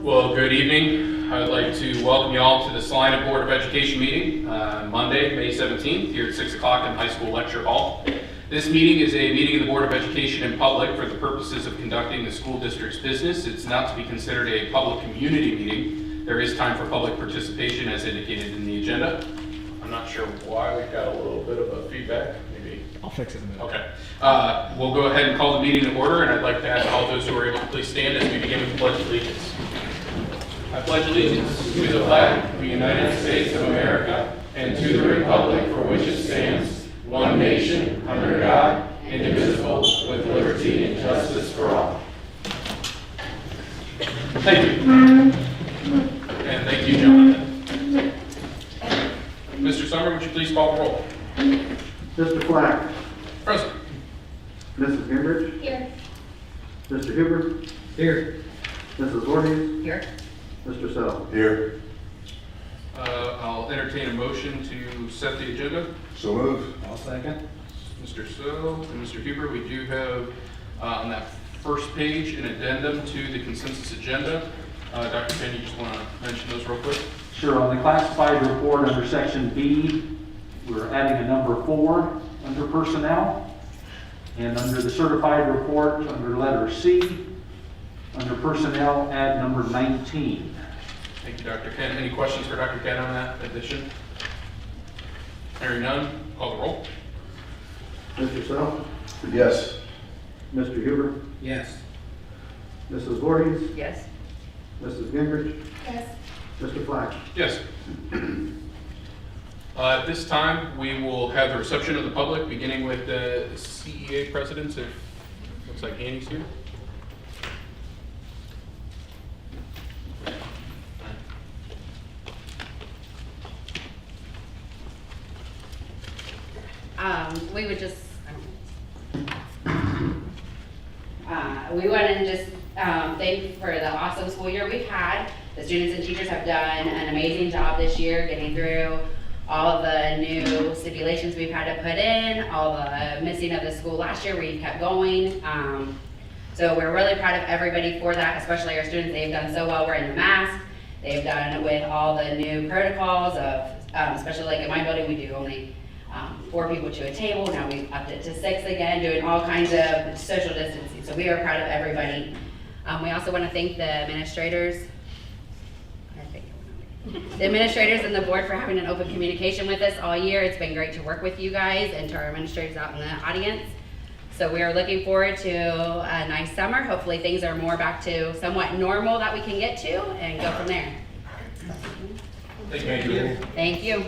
Well, good evening. I'd like to welcome you all to the Celina Board of Education meeting Monday, May 17th, here at 6 o'clock in High School Lecture Hall. This meeting is a meeting of the Board of Education in public for the purposes of conducting the school district's business. It's not to be considered a public community meeting. There is time for public participation as indicated in the agenda. I'm not sure why we've got a little bit of a feedback. Maybe I'll fix it in a minute. Okay. We'll go ahead and call the meeting to order, and I'd like to ask all those who are able to please stand as we begin with the Pledge of Allegiance. I pledge allegiance to the flag of the United States of America and to the republic for which it stands, one nation, under God, indivisible, with liberty and justice for all. Thank you. And thank you, Jonathan. Mr. Summer, would you please call the roll? Mr. Flack. Present. Mrs. Gingrich. Here. Mr. Huber. Here. Mrs. Voorhees. Here. Mr. Sell. Here. I'll entertain a motion to set the agenda. So move. I'll second. Mr. So and Mr. Huber, we do have on that first page an addendum to the consensus agenda. Dr. Penn, you just want to mention those real quick? Sure. On the classified report under section B, we're adding a number 4 under personnel. And under the certified report, under letter C, under personnel, add number 19. Thank you, Dr. Ken. Any questions for Dr. Ken on that addition? Hearing none, call the roll. Mr. Sell. Yes. Mr. Huber. Yes. Mrs. Voorhees. Yes. Mrs. Gingrich. Yes. Mr. Flack. Yes. At this time, we will have the reception of the public, beginning with the CEA presidents. If looks like Annie's here. We would just, we want to just thank for the awesome school year we've had. The students and teachers have done an amazing job this year getting through all of the new stipulations we've had to put in, all the missing of the school last year we've kept going. So we're really proud of everybody for that, especially our students. They've done so well wearing the mask. They've done it with all the new protocols of, especially like in my building, we do only 4 people to a table. Now we've upped it to 6 again, doing all kinds of social distancing. So we are proud of everybody. We also want to thank the administrators. The administrators and the board for having an open communication with us all year. It's been great to work with you guys and to our administrators out in the audience. So we are looking forward to a nice summer. Hopefully things are more back to somewhat normal that we can get to and go from there. Thank you. Thank you.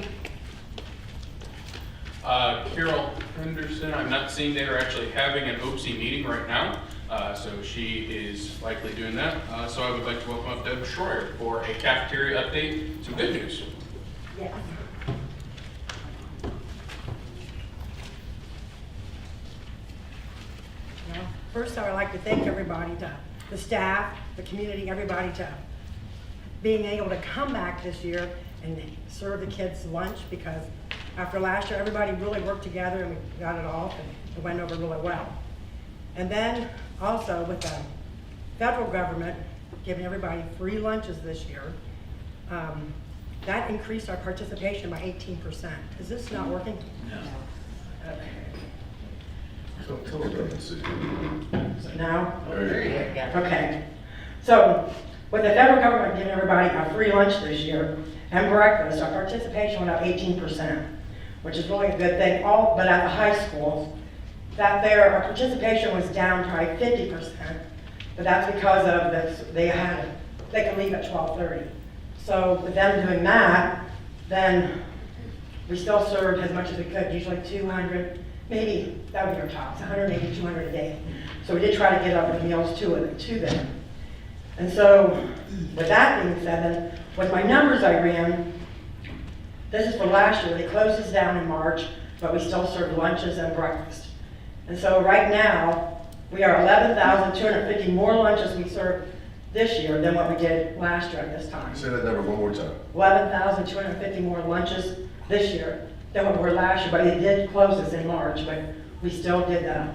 Carol Henderson, I'm not seeing they are actually having an OPSI meeting right now, so she is likely doing that. So I would like to welcome up Deb Schroyer for a cafeteria update. Some good news. Yes. Well, first I would like to thank everybody, the staff, the community, everybody to being able to come back this year and serve the kids lunch, because after last year, everybody really worked together and we got it off and it went over really well. And then also with the federal government giving everybody free lunches this year, that increased our participation by 18%. Is this not working? So tell us about the city. No? Very good. Okay. So, with the federal government giving everybody a free lunch this year and breakfast, our participation went up 18%, which is really a good thing. But at the high schools, our participation was down probably 50%, but that's because of they could leave at 12:30. So with them doing that, then we still served as much as we could, usually 200, maybe that would be our tops, 180, 200 a day. So we did try to get up with meals to them. And so with that being said, then with my numbers I ran, this is for last year, they closed this down in March, but we still serve lunches and breakfast. And so right now, we are 11,250 more lunches we serve this year than what we did last year at this time. Say that number one more time. 11,250 more lunches this year than what we were last year, but they did close this in March, but we still did the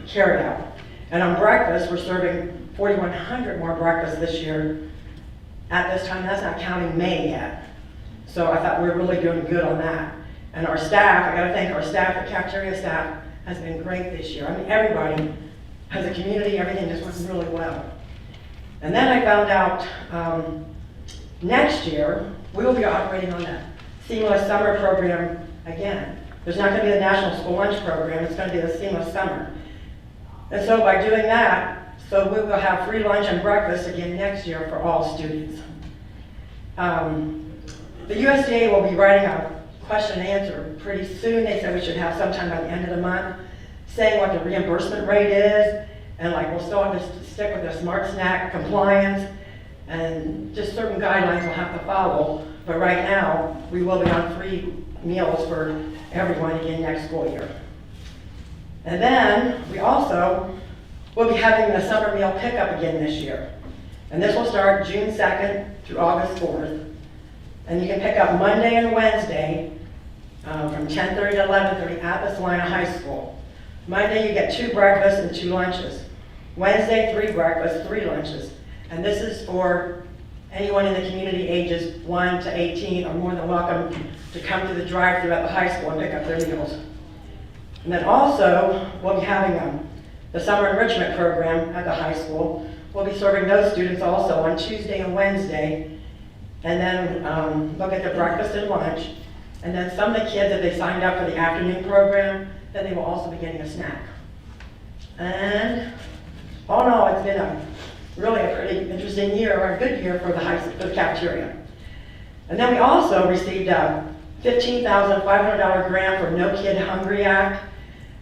carry out. And on breakfast, we're serving 4,100 more breakfasts this year at this time. That's not counting May yet. So I thought we were really doing good on that. And our staff, I gotta thank our staff, the cafeteria staff has been great this year. I mean, everybody has a community, everything just went really well. And then I found out next year, we will be operating on the Seamless Summer Program again. There's not gonna be the National School Lunch Program, it's gonna be the Seamless Summer. And so by doing that, so we will have free lunch and breakfast again next year for all students. The USDA will be writing a question and answer pretty soon. They said we should have sometime by the end of the month, saying what the reimbursement rate is, and like we'll still have to stick with the smart snack compliance, and just certain guidelines we'll have to follow. But right now, we will be on free meals for everyone again next school year. And then we also will be having the summer meal pickup again this year. And this will start June 2nd through August 4th. And you can pick up Monday and Wednesday from 10:30 to 11:30 at the Celina High School. Monday you get 2 breakfasts and 2 lunches. Wednesday 3 breakfasts, 3 lunches. And this is for anyone in the community ages 1 to 18 are more than welcome to come to the drive-thru at the high school and pick up their meals. And then also, we'll be having the summer enrichment program at the high school. We'll be serving those students also on Tuesday and Wednesday. And then look at the breakfast and lunch. And then some of the kids, if they signed up for the afternoon program, then they will also be getting a snack. And all in all, it's been really a pretty interesting year, or a good year for the cafeteria. And then we also received a $15,500 grant for No Kid Hungry Act.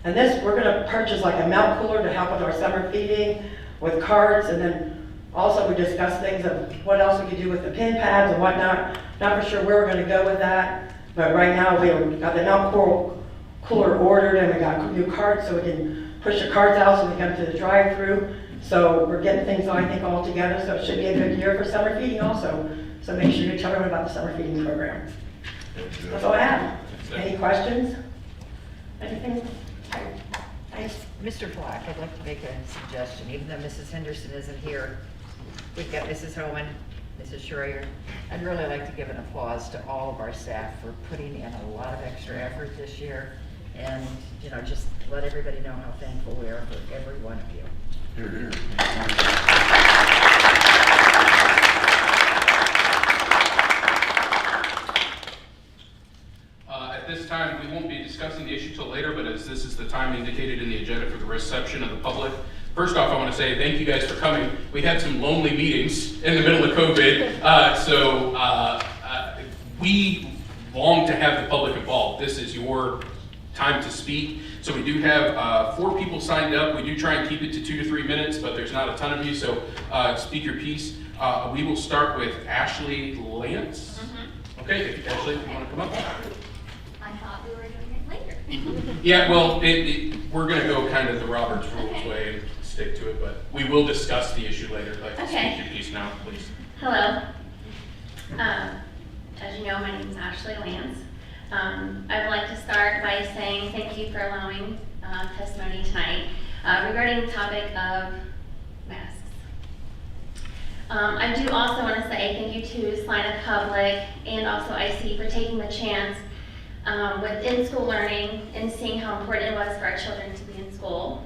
And this, we're gonna purchase like a milk cooler to help with our summer feeding with carts, and then also we discussed things of what else we could do with the pin pads and whatnot. Not for sure where we're gonna go with that, but right now we got the milk cooler ordered, and we got new carts so we can push the carts out so we can come to the drive-through. So we're getting things, I think, all together, so it should be a good year for summer feeding also. So make sure you tell everyone about the summer feeding program. That's all I have. Any questions? Anything? Thanks. Mr. Black, I'd like to make a suggestion, even though Mrs. Henderson isn't here. We've got Mrs. Homan, Mrs. Schreier. I'd really like to give an applause to all of our staff for putting in a lot of extra effort this year. And, you know, just let everybody know how thankful we are for every one of you. Here, here. At this time, we won't be discussing the issue till later, but as this is the time indicated in the agenda for the reception of the public, first off, I want to say thank you guys for coming. We had some lonely meetings in the middle of COVID, so we long to have the public involved. This is your time to speak. So we do have 4 people signed up. We do try and keep it to 2 to 3 minutes, but there's not a ton of you, so speak your piece. We will start with Ashley Lance. Okay, Ashley, you want to come up? I thought we were doing it later. Yeah, well, we're going to go kind of the Roberts Rules way and stick to it, but we will discuss the issue later. Like, Okay. speak your piece now, please. Hello. As you know, my name is Ashley Lance. I'd like to start by saying thank you for allowing testimony tonight regarding the topic of masks. I do also want to say thank you to Celina Public and also IC for taking the chance with in-school learning and seeing how important it was for our children to be in school.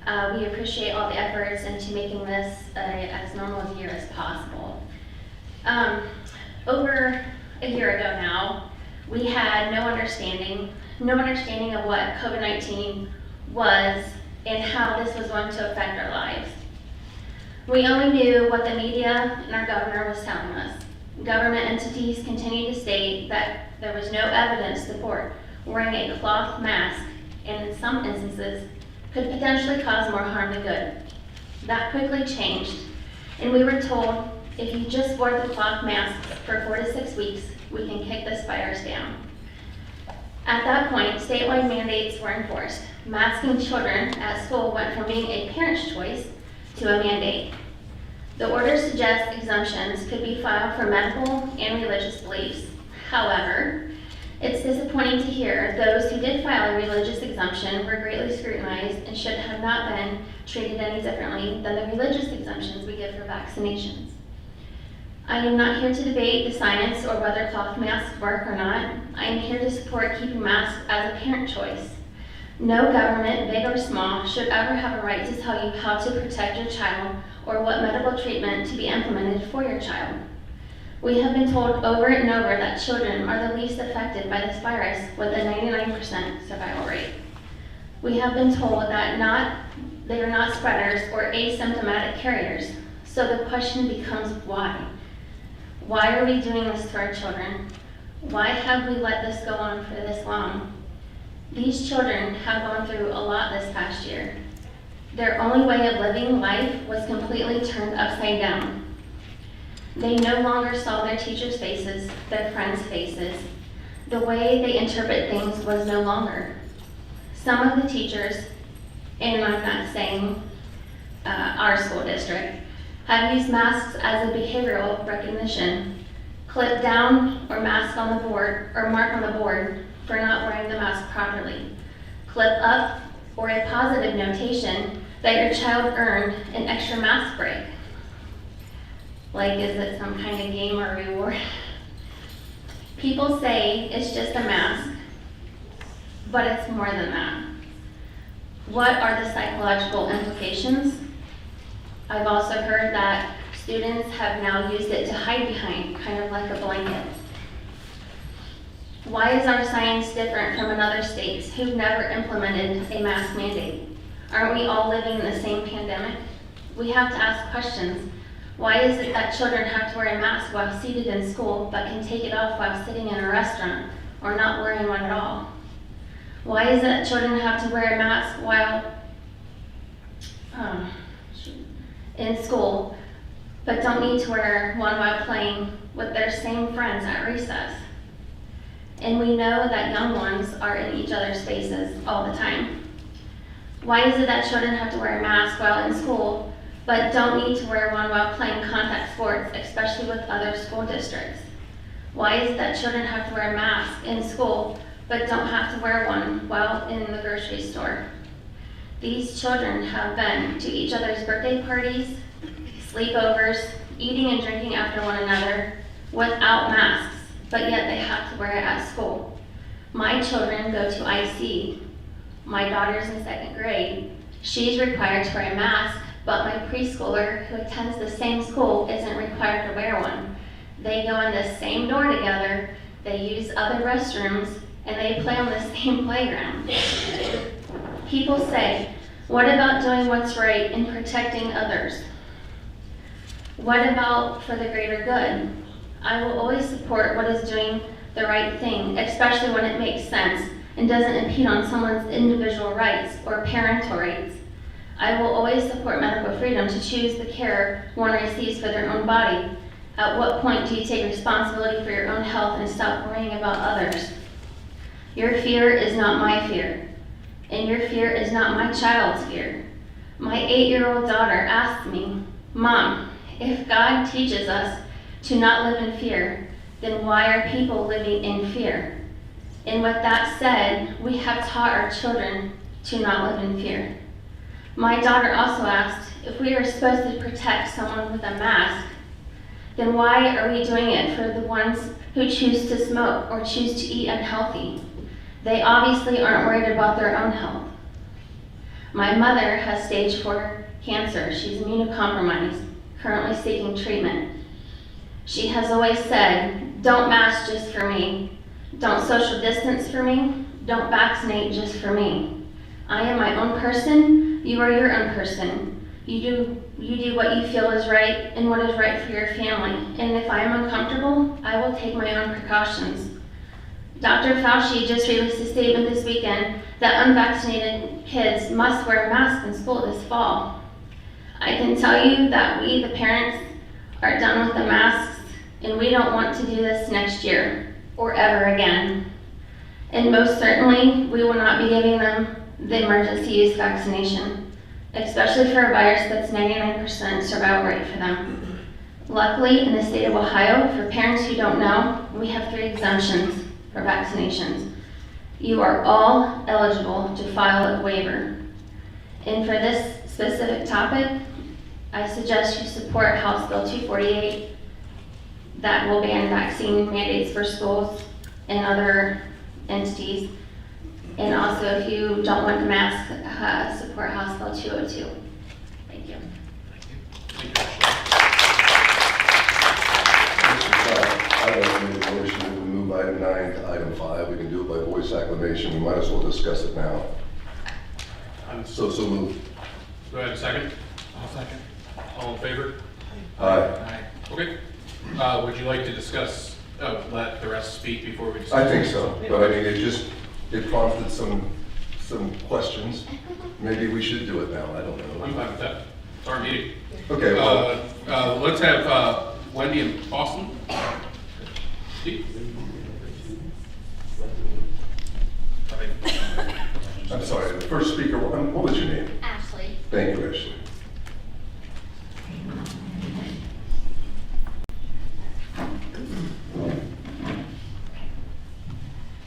We appreciate all the efforts into making this as normal a year as possible. Over a year ago now, we had no understanding of what COVID-19 was and how this was going to affect our lives. We only knew what the media and our governor was telling us. Government entities continued to state that there was no evidence to support wearing a cloth mask, and in some instances could potentially cause more harm than good. That quickly changed, and we were told if you just wore the cloth mask for 4 to 6 weeks, we can kick this virus down. At that point, statewide mandates were enforced. Masking children at school went from being a parent's choice to a mandate. The order suggests exemptions could be filed for medical and religious beliefs. However, it's disappointing to hear those who did file a religious exemption were greatly scrutinized and should have not been treated any differently than the religious exemptions we give for vaccinations. I am not here to debate the science or whether cloth masks work or not. I am here to support keeping masks as a parent choice. No government, big or small, should ever have a right to tell you how to protect your child or what medical treatment to be implemented for your child. We have been told over and over that children are the least affected by this virus with a 99% survival rate. We have been told that they are not spreaders or asymptomatic carriers. So the question becomes why? Why are we doing this to our children? Why have we let this go on for this long? These children have gone through a lot this past year. Their only way of living life was completely turned upside down. They no longer saw their teachers' faces, their friends' faces. The way they interpret things was no longer. Some of the teachers, and I'm not saying our school district, have used masks as a behavioral recognition. Clip down or mask on the board or mark on the board for not wearing the mask properly. Clip up or a positive notation that your child earned an extra mask break. Like, is it some kind of game or reward? People say it's just a mask, but it's more than that. What are the psychological implications? I've also heard that students have now used it to hide behind, kind of like a blanket. Why is our science different from another states who've never implemented a mask mandate? Aren't we all living in the same pandemic? We have to ask questions. Why is it that children have to wear a mask while seated in school, but can take it off while sitting in a restaurant, or not wearing one at all? Why is it that children have to wear a mask while in school, but don't need to wear one while playing with their same friends at recess? And we know that young ones are in each other's faces all the time. Why is it that children have to wear a mask while in school, but don't need to wear one while playing contact sports, especially with other school districts? Why is it that children have to wear a mask in school, but don't have to wear one while in the grocery store? These children have been to each other's birthday parties, sleepovers, eating and drinking after one another without masks, but yet they have to wear it at school. My children go to IC. My daughter's in 2nd grade. She's required to wear a mask, but my preschooler who attends the same school isn't required to wear one. They go in the same door together, they use other restrooms, and they play on the same playground. People say, what about doing what's right and protecting others? What about for the greater good? I will always support what is doing the right thing, especially when it makes sense and doesn't impede on someone's individual rights or parental rights. I will always support medical freedom to choose the care one receives for their own body. At what point do you take responsibility for your own health and stop worrying about others? Your fear is not my fear, and your fear is not my child's fear. My 8-year-old daughter asked me, Mom, if God teaches us to not live in fear, then why are people living in fear? And with that said, we have taught our children to not live in fear. My daughter also asked if we are supposed to protect someone with a mask, then why are we doing it for the ones who choose to smoke or choose to eat unhealthy? They obviously aren't worried about their own health. My mother has stage 4 cancer. She's immunocompromised, currently seeking treatment. She has always said, don't mask just for me. Don't social distance for me. Don't vaccinate just for me. I am my own person. You are your own person. You do what you feel is right and what is right for your family. And if I am uncomfortable, I will take my own precautions. Dr. Fauci just released a statement this weekend that unvaccinated kids must wear masks in school this fall. I can tell you that we, the parents, are done with the masks, and we don't want to do this next year or ever again. And most certainly, we will not be giving them the emergency use vaccination, especially for a virus that's 99% survival rate for them. Luckily, in the state of Ohio, for parents who don't know, we have 3 exemptions for vaccinations. You are all eligible to file a waiver. And for this specific topic, I suggest you support House Bill 248 that will ban vaccine mandates for schools and other entities. And also, if you don't want the mask, support House Bill 202. Thank you. Thank you, Ashley. I'd like to make a motion to move item 9 to item 5. We can do it by voice acclamation. We might as well discuss it now. So move. Do I have a second? I'll second. All in favor? Aye. Okay. Would you like to discuss, let the rest speak before we discuss? I think so, but I mean, it prompted some questions. Maybe we should do it now. I don't I'm know. fine with that. It's our meeting. Okay, well, Let's have Wendy and Boston. Steve? I'm sorry, the first speaker, what was your name? Ashley. Thank you, Ashley.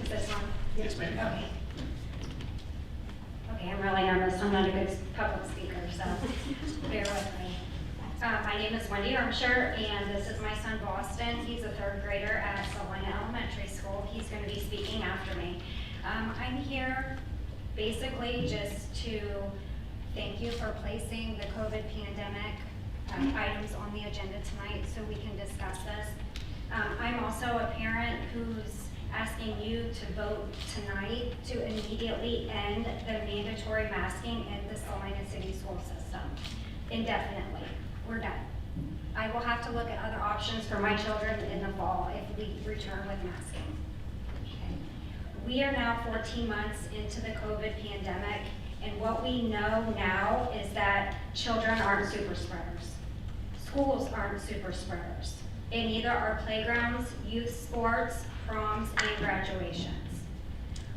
Is this on? Yes, ma'am. Okay, I'm really nervous. I'm not a good public speaker, so bear with me. My name is Wendy Armshire, and this is my son Boston. He's a 3rd grader at Celina Elementary School. He's going to be speaking after me. I'm here basically just to thank you for placing the COVID pandemic items on the agenda tonight so we can discuss this. I'm also a parent who's asking you to vote tonight to immediately end the mandatory masking in the Celina City school system indefinitely. We're done. I will have to look at other options for my children in the fall if we return with masking. Okay. We are now 14 months into the COVID pandemic, and what we know now is that children aren't super spreaders. Schools aren't super spreaders. And neither are playgrounds, youth sports, proms, and graduations.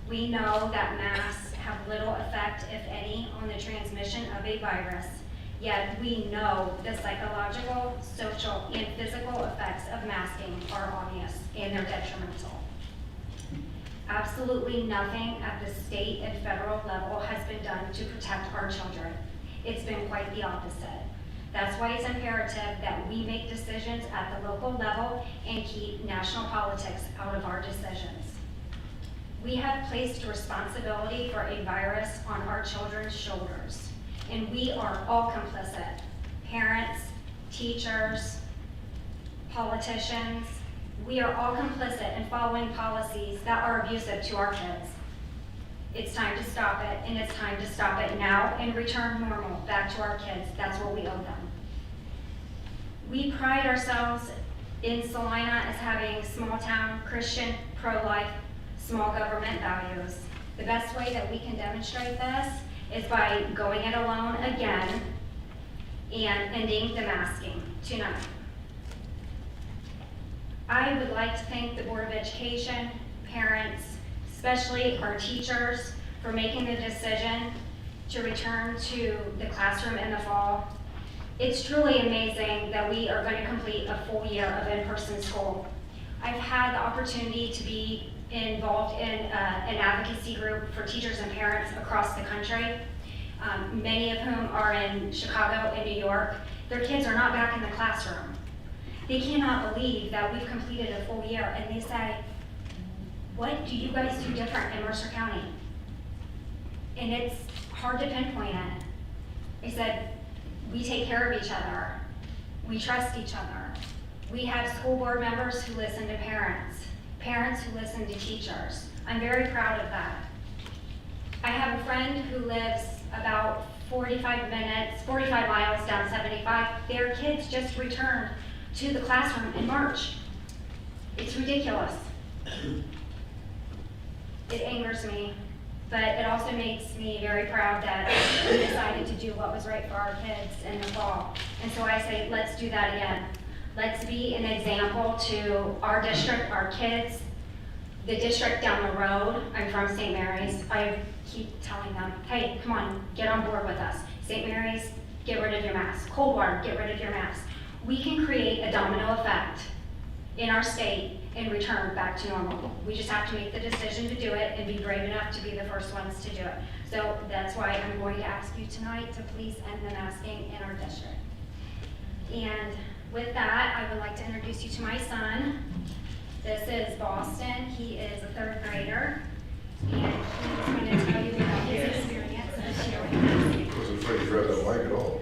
We know that masks have little effect, if any, on the transmission of a virus, yet we know the psychological, social, and physical effects of masking are obvious and they're detrimental. Absolutely nothing at the state and federal level has been done to protect our children. It's been quite the opposite. That's why it's imperative that we make decisions at the local level and keep national politics out of our decisions. We have placed responsibility for a virus on our children's shoulders, and we are all complicit. Parents, teachers, politicians, we are all complicit in following policies that are abusive to our kids. It's time to stop it, and it's time to stop it now and return normal back to our kids. That's what we owe them. We pride ourselves in Celina as having small town, Christian, pro-life, small government values. The best way that we can demonstrate this is by going it alone again and ending the masking tonight. I would like to thank the Board of Education, parents, especially our teachers, for making the decision to return to the classroom in the fall. It's truly amazing that we are going to complete a full year of in-person school. I've had the opportunity to be involved in an advocacy group for teachers and parents across the country. many of whom are in Chicago and New York. Their kids are not back in the classroom. They cannot believe that we've completed a full year, and they say, what do you guys do different in Mercer County? And it's hard to pinpoint it. They said, we take care of each other. We trust each other. We have school board members who listen to parents, parents who listen to teachers. I'm very proud of that. I have a friend who lives about 45 miles down 75. Their kids just returned to the classroom in March. It's ridiculous. It angers me, but it also makes me very proud that we decided to do what was right for our kids in the fall. And so I say, let's do that again. Let's be an example to our district, our kids, the district down the road. I'm from St. Mary's. I keep telling them, hey, come on, get on board with us. St. Mary's, get rid of your mask. Coldwater, get rid of your mask. We can create a domino effect in our state and return back to normal. We just have to make the decision to do it and be brave enough to be the first ones to do it. So that's why I'm going to ask you tonight to please end the masking in our district. And with that, I would like to introduce you to my son. This is Boston. He is a third grader. And he's going to tell you about his experience this year. I wasn't afraid to grab that mic at all.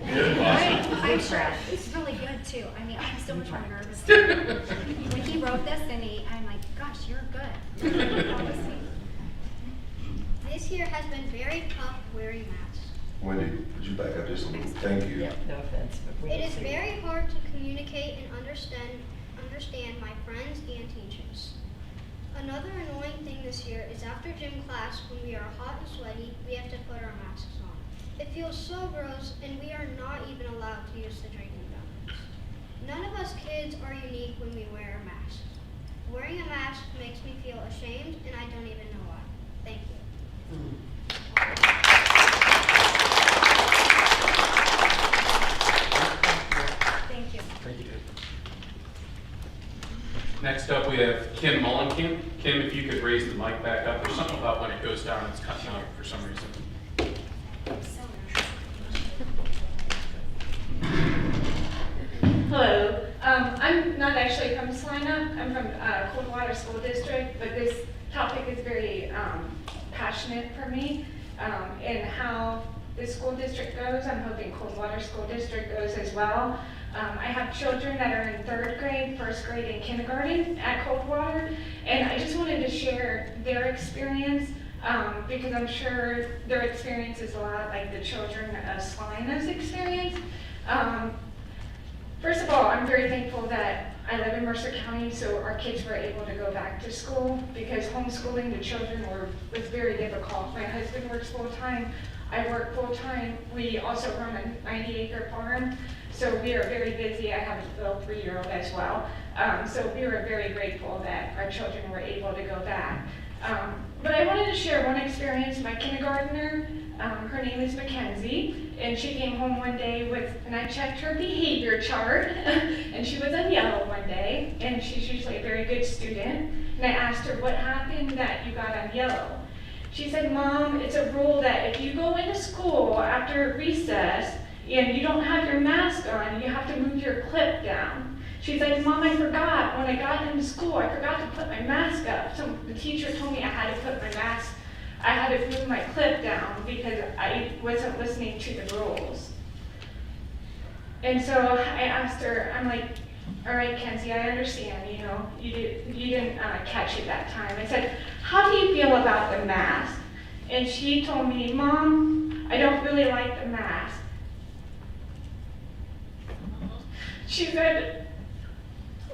I'm sure he's really good too. I mean, I'm so much more nervous. When he wrote this, I'm like, gosh, you're good. This year has been very tough wearing masks. Wendy, could you back up just a little? Thank you. Yeah, no offense, but we It need is to- very hard to communicate and understand my friends and teachers. Another annoying thing this year is after gym class, when we are hot and sweaty, we have to put our masks on. It feels so gross, and we are not even allowed to use the drinking fountains. None of us kids are unique when we wear a mask. Wearing a mask makes me feel ashamed, and I don't even know why. Thank you. Thank you. Thank you. Next up, we have Kim Mullenkamp. Kim, if you could raise the mic back up. There's something about when it goes down, it's cutting out for some reason. Hello, I'm not actually from Celina, I'm from Coldwater School District, but this topic is very passionate for me, and how the school district goes. I'm hoping Coldwater School District goes as well. I have children that are in 3rd grade, 1st grade, and kindergarten at Coldwater, and I just wanted to share their experience, because I'm sure their experience is a lot like the children of Celina's experience. First of all, I'm very thankful that I live in Mercer County, so our kids were able to go back to school, because homeschooling the children was very difficult. My husband works full-time, I work full-time. We also run a 90-acre farm, so we are very busy. I have a little 3-year-old as well. So we were very grateful that our children were able to go back. But I wanted to share one experience. My kindergartner, her name is Mackenzie, and she came home one day and I checked her behavior chart, and she was on yellow one day, and she's usually a very good student. And I asked her, what happened that you got on yellow? She said, Mom, it's a rule that if you go into school after recess and you don't have your mask on, you have to move your clip down. She's like, Mom, I forgot. When I got into school, I forgot to put my mask up. So the teacher told me I had to put my mask, I had to move my clip down because I wasn't listening to the rules. And so I asked her, I'm like, all right, Kenzie, I understand, you didn't catch it that time. I said, how do you feel about the mask? And she told me, Mom, I don't really like the mask. She said,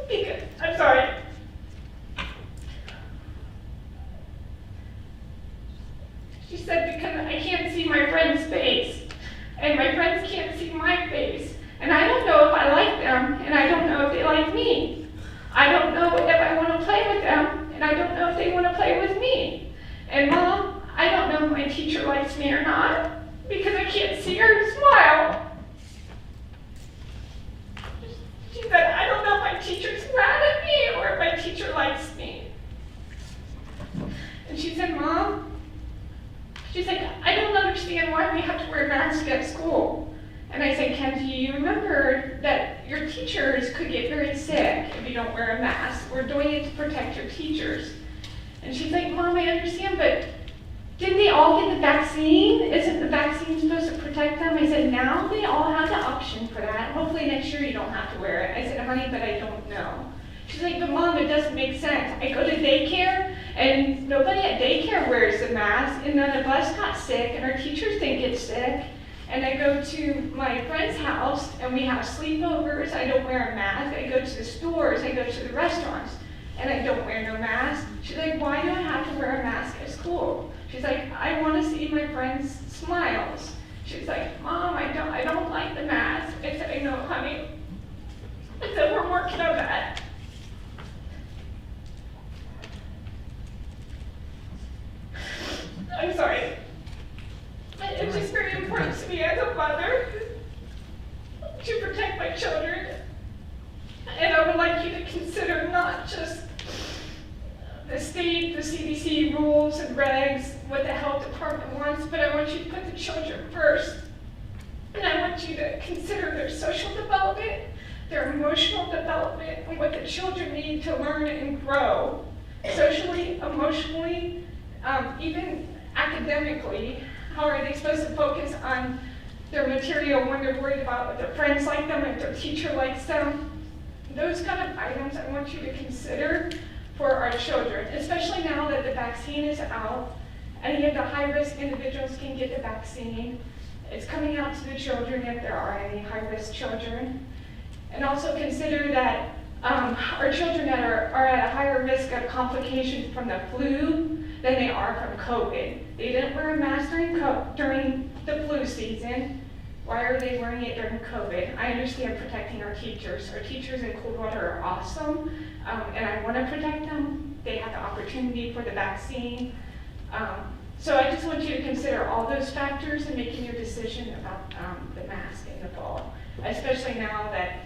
because, I'm sorry. She said, because I can't see my friend's face, and my friends can't see my face, and I don't know if I like them, and I don't know if they like me. I don't know if I want to play with them, and I don't know if they want to play with me. And Mom, I don't know if my teacher likes me or not, because I can't see her smile. She said, I don't know if my teacher's mad at me or if my teacher likes me. And she said, Mom, she's like, I don't understand understand why we have to wear masks at school. And I said, Ken, do you remember that your teachers could get very sick if you don't wear a mask? We're doing it to protect your teachers. And she's like, Mom, I understand, but didn't they all get the vaccine? Isn't the vaccine supposed to protect them? I said, now they all have the option for that. Hopefully next year you don't have to wear it. I said, honey, but I don't know. She's like, but Mom, it doesn't make sense. I go to daycare and nobody at daycare wears the mask, and none of us got sick, and our teachers didn't get sick. And I go to my friend's house and we have sleepovers. I don't wear a mask. I go to the stores, I go to the restaurants, and I don't wear no mask. She's like, why do I have to wear a mask at school? She's like, I want to see my friends' smiles. She's like, Mom, I don't like the mask. I said, I know, honey. I said, we're working on that. I'm sorry. It's just very important to me as a mother to protect my children. And I would like you to consider not just the state, the CDC rules and regs, what the health department wants, but I want you to put the children first. And I want you to consider their social development, their emotional development, and what the children need to learn and grow socially, emotionally, even academically. How are they supposed to focus on their material when they're worried about if their friends like them, if their teacher likes them? Those kind of items I want you to consider for our children, especially now that the vaccine is out. Any of the high-risk individuals can get the vaccine. It's coming out to the children if there are any high-risk children. And also consider that our children that are at a higher risk of complications from the flu than they are from COVID. They didn't wear a mask during the flu season. Why are they wearing it during COVID? I understand protecting our teachers. Our teachers in Coldwater are awesome, and I want to protect them. They have the opportunity for the vaccine. So I just want you to consider all those factors in making your decision about the mask in the fall, especially now that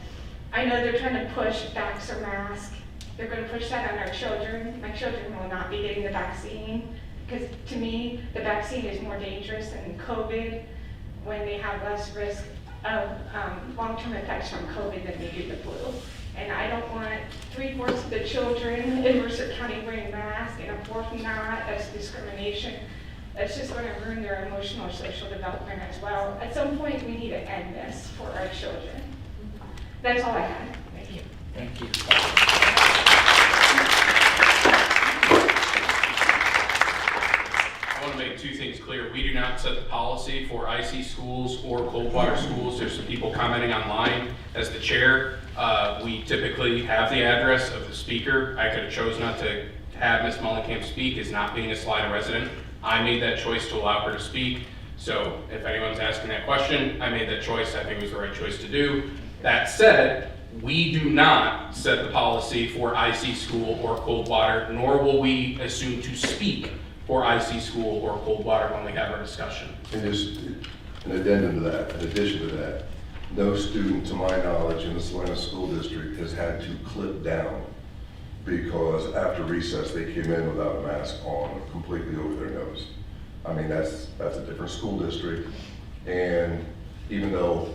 I know they're trying to push vaxxer mask. They're going to push that on our children. My children will not be getting the vaccine because to me, the vaccine is more dangerous than COVID when they have less risk of long-term effects from COVID than they do the flu. And I don't want 3/4 of the children in Mercer County wearing masks and a fourth not. That's discrimination. That's just going to ruin their emotional and social development as well. At some point, we need to end this for our children. That's all I had. Thank you. Thank you. I want to make two things clear. We do not set the policy for IC schools or Coldwater schools. There's some people commenting online. As the chair, we typically have the address of the speaker. I could have chose not to have Ms. Mullenkamp speak as not being a Celina resident. I made that choice to allow her to speak. So if anyone's asking that question, I made that choice. I think it was the right choice to do. That said, we do not set the policy for IC school or Coldwater, nor will we assume to speak for IC school or Coldwater when we have our discussion. And just an addendum to that, in addition to that, no student, to my knowledge, in the Celina School District has had to clip down because after recess they came in without a mask on, completely over their nose. I mean, that's a different school district, and even though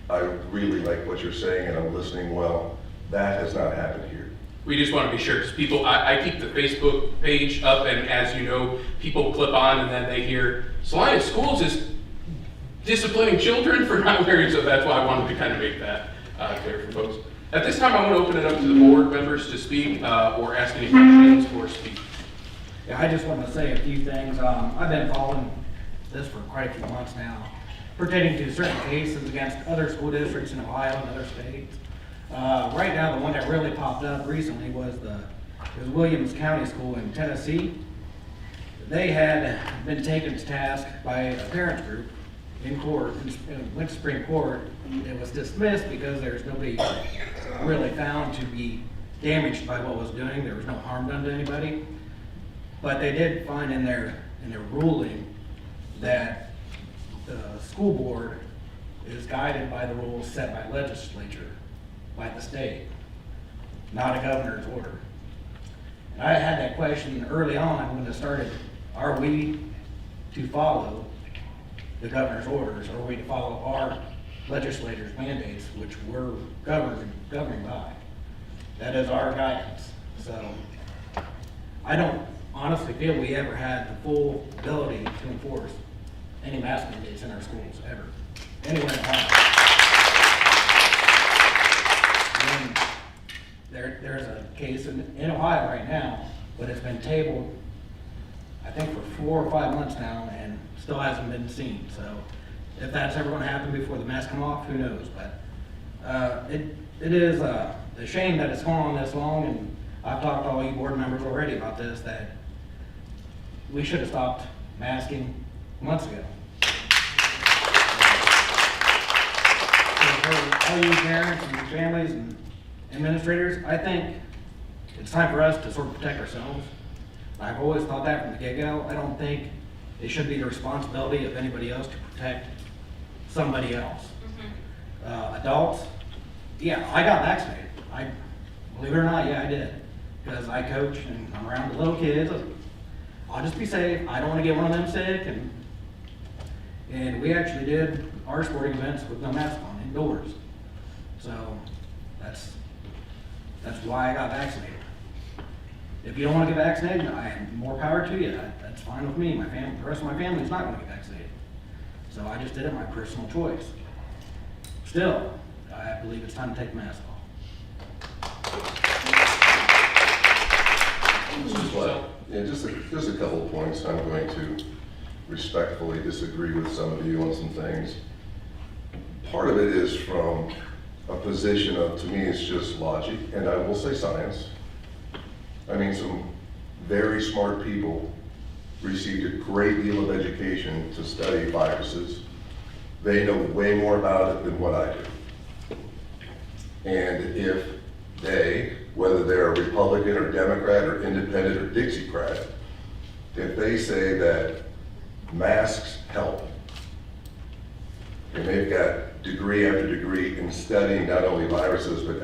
I really like what you're saying and I'm listening well, that has not happened here. We just want to be sure, because people, I keep the Facebook page up, and as you know, people clip on and then they hear, Celina Schools is disciplining children for not wearing, so that's why I wanted to kind of make that clear for folks. At this time, I want to open it up to the board members to speak or ask any questions or speak. Yeah, I just want to say a few things. I've been following this for quite a few months now, pertaining to certain cases against other school districts in Ohio and other states. Right now, the one that really popped up recently was Williams County School in Tennessee. They had been taken to task by a parents group in court, and went to Supreme Court. It was dismissed because there's nobody really found to be damaged by what was doing. There was no harm done to anybody. But they did find in their ruling that the school board is guided by the rules set by legislature, by the state, not a governor's order. And I had that question early on when it started, are we to follow the governor's orders, or are we to follow our legislators' mandates, which we're governing by? That is our guidance. So I don't honestly feel we ever had the full ability to enforce any mask mandates in our schools, ever, anywhere in Ohio. And there's a case in Ohio right now, but it's been tabled, I think, for 4 or 5 months now, and still hasn't been seen. So if that's ever gonna happen before the masks come off, who knows? But it is a shame that it's gone on this long, and I've talked to all you board members already about this, that we should have stopped masking months ago. So for all you parents and families and administrators, I think it's time for us to sort of protect ourselves. I've always thought that from the get-go. I don't think it should be the responsibility of anybody else to protect somebody else. Adults, yeah, I got vaccinated. Believe it or not, yeah, I did. Because I coach and I'm around the little kids. I'll just be safe. I don't want to get one of them sick. And we actually did our sporting events with no mask on indoors. So that's why I got vaccinated. If you don't want to get vaccinated, more power to you. That's fine with me. The rest of my family is not going to get vaccinated. So I just did it my personal choice. Still, I believe it's time to take the mask off. Just a couple of points. I'm going to respectfully disagree with some of you on some things. Part of it is from a position of, to me, it's just logic, and I will say science. I mean, some very smart people received a great deal of education to study viruses. They know way more about it than what I do. And if they, whether they're a Republican or Democrat or Independent or Dixiecrat, if they say that masks help, and they've got degree after degree in studying not only viruses but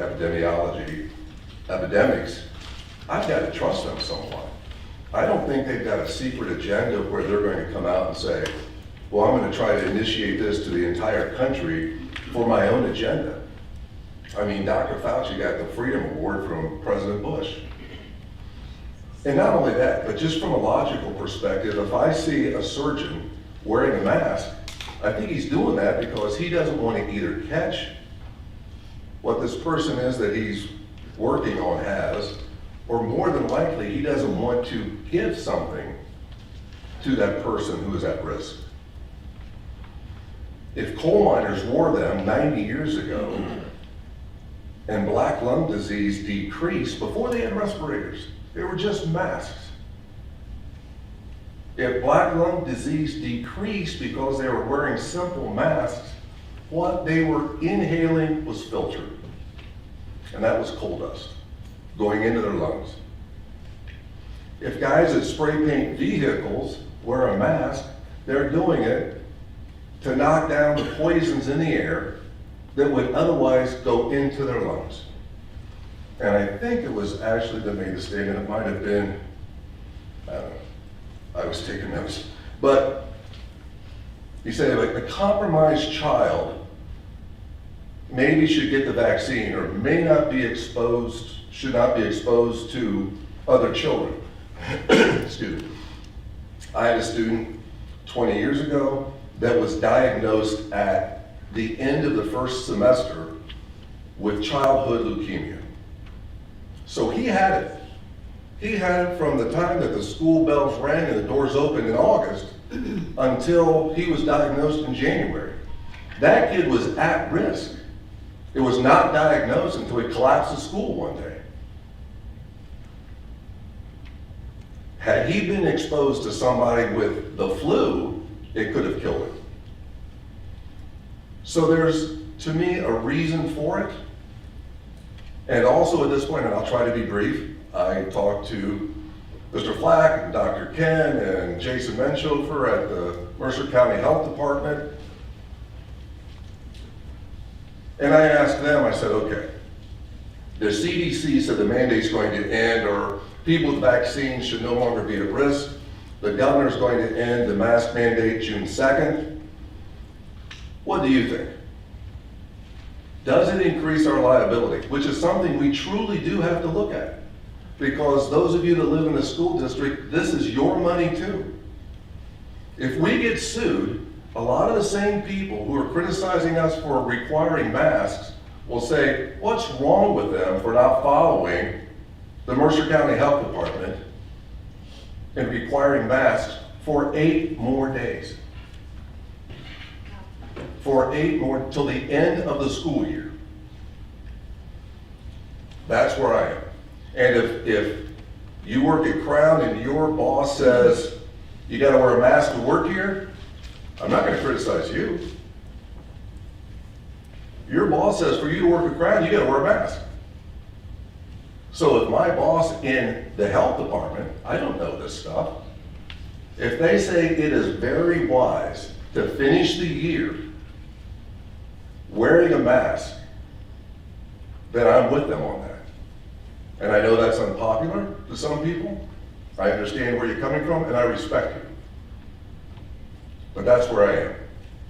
epidemics, I've got to trust them somewhat. I don't think they've got a secret agenda where they're going to come out and say, well, I'm going to try to initiate this to the entire country for my own agenda. I mean, Dr. Fauci got the Freedom Award from President Bush. And not only that, but just from a logical perspective, if I see a surgeon wearing a mask, I think he's doing that because he doesn't want to either catch what this person is that he's working on has, or more than likely, he doesn't want to give something to that person who is at risk. If coal miners wore them 90 years ago, and black lung disease decreased before they had respirators, they were just masks. If black lung disease decreased because they were wearing simple masks, what they were inhaling was filtered. And that was coal dust going into their lungs. If guys that spray paint vehicles wear a mask, they're doing it to knock down the poisons in the air that would otherwise go into their lungs. And I think it was Ashley that made the statement, it might have been, I don't know, I was taking notes, but he said like a compromised child maybe should get the vaccine or may not be exposed, should not be exposed to other children. Excuse me. I had a student 20 years ago that was diagnosed at the end of the first semester with childhood leukemia. So he had it. He had it from the time that the school bells rang and the doors opened in August until he was diagnosed in January. That kid was at risk. It was not diagnosed until he collapsed at school one day. Had he been exposed to somebody with the flu, it could have killed him. So there's, to me, a reason for it. And also at this point, and I'll try to be brief, I talked to Mr. Flack and Dr. Ken and Jason Menchofer at the Mercer County Health Department. And I asked them, I said, okay, the CDC said the mandate's going to end, or people with vaccines should no longer be at risk. The governor's going to end the mask mandate June 2nd. What do you think? Does it increase our liability? Which is something we truly do have to look at. Because those of you that live in the school district, this is your money too. If we get sued, a lot of the same people who are criticizing us for requiring masks will say, what's wrong with them for not following the Mercer County Health Department and requiring masks for 8 more days? For 8 more, till the end of the school year. That's where I am. And if you work at Crown and your boss says, you gotta wear a mask to work here, I'm not gonna criticize you. Your boss says for you to work at Crown, you gotta wear a mask. So if my boss in the health department, I don't know this stuff, if they say it is very wise to finish the year wearing a mask, then I'm with them on that. And I know that's unpopular to some people. I understand where you're coming from and I respect you. But that's where I am.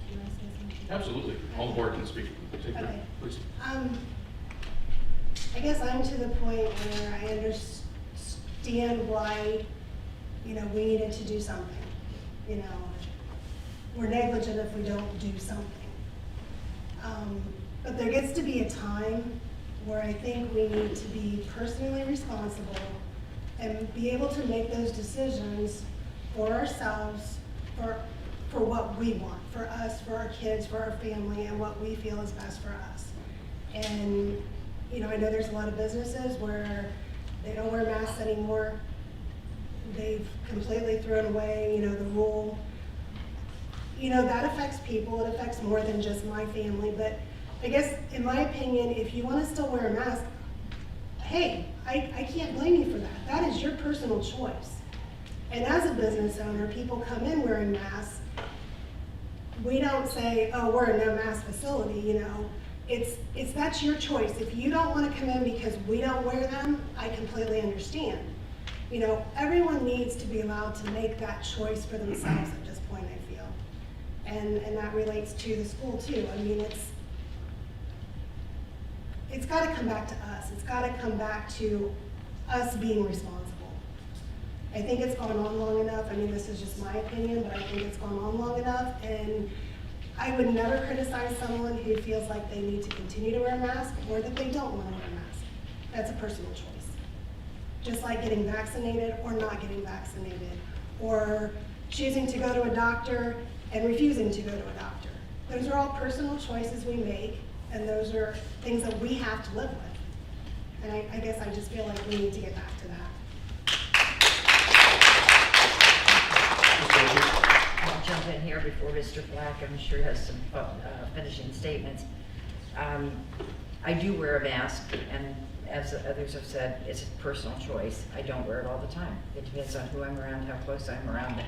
Can I say something? Absolutely. All the board can speak. Take your- Okay. Please. I guess I'm to the point where I understand why, we needed to do something. We're negligent if we don't do something. But there gets to be a time where I think we need to be personally responsible and be able to make those decisions for ourselves, for what we want, for us, for our kids, for our family, and what we feel is best for us. And, I know there's a lot of businesses where they don't wear masks anymore. They've completely thrown away, the rule. That affects people. It affects more than just my family. But I guess, in my opinion, if you want to still wear a mask, hey, I can't blame you for that. That is your personal choice. And as a business owner, people come in wearing masks. We don't say, oh, we're a no mask facility, That's your choice. If you don't want to come in because we don't wear them, I completely understand. Everyone needs to be allowed to make that choice for themselves at this point, I feel. And that relates to the school too. It's got to come back to us. It's got to come back to us being responsible. I think it's gone on long enough. This is just my opinion, but I think it's gone on long enough. And I would never criticize someone who feels like they need to continue to wear a mask or that they don't want to wear a mask. That's a personal choice. Just like getting vaccinated or not getting vaccinated, or choosing to go to a doctor and refusing to go to a doctor. Those are all personal choices we make, and those are things that we have to live with. And I guess I just feel like we need to get back to that. I'll jump in here before Mr. Black, I'm sure he has some finishing statements. I do wear a mask, and as others have said, it's a personal choice. I don't wear it all the time. It depends on who I'm around, how close I'm around.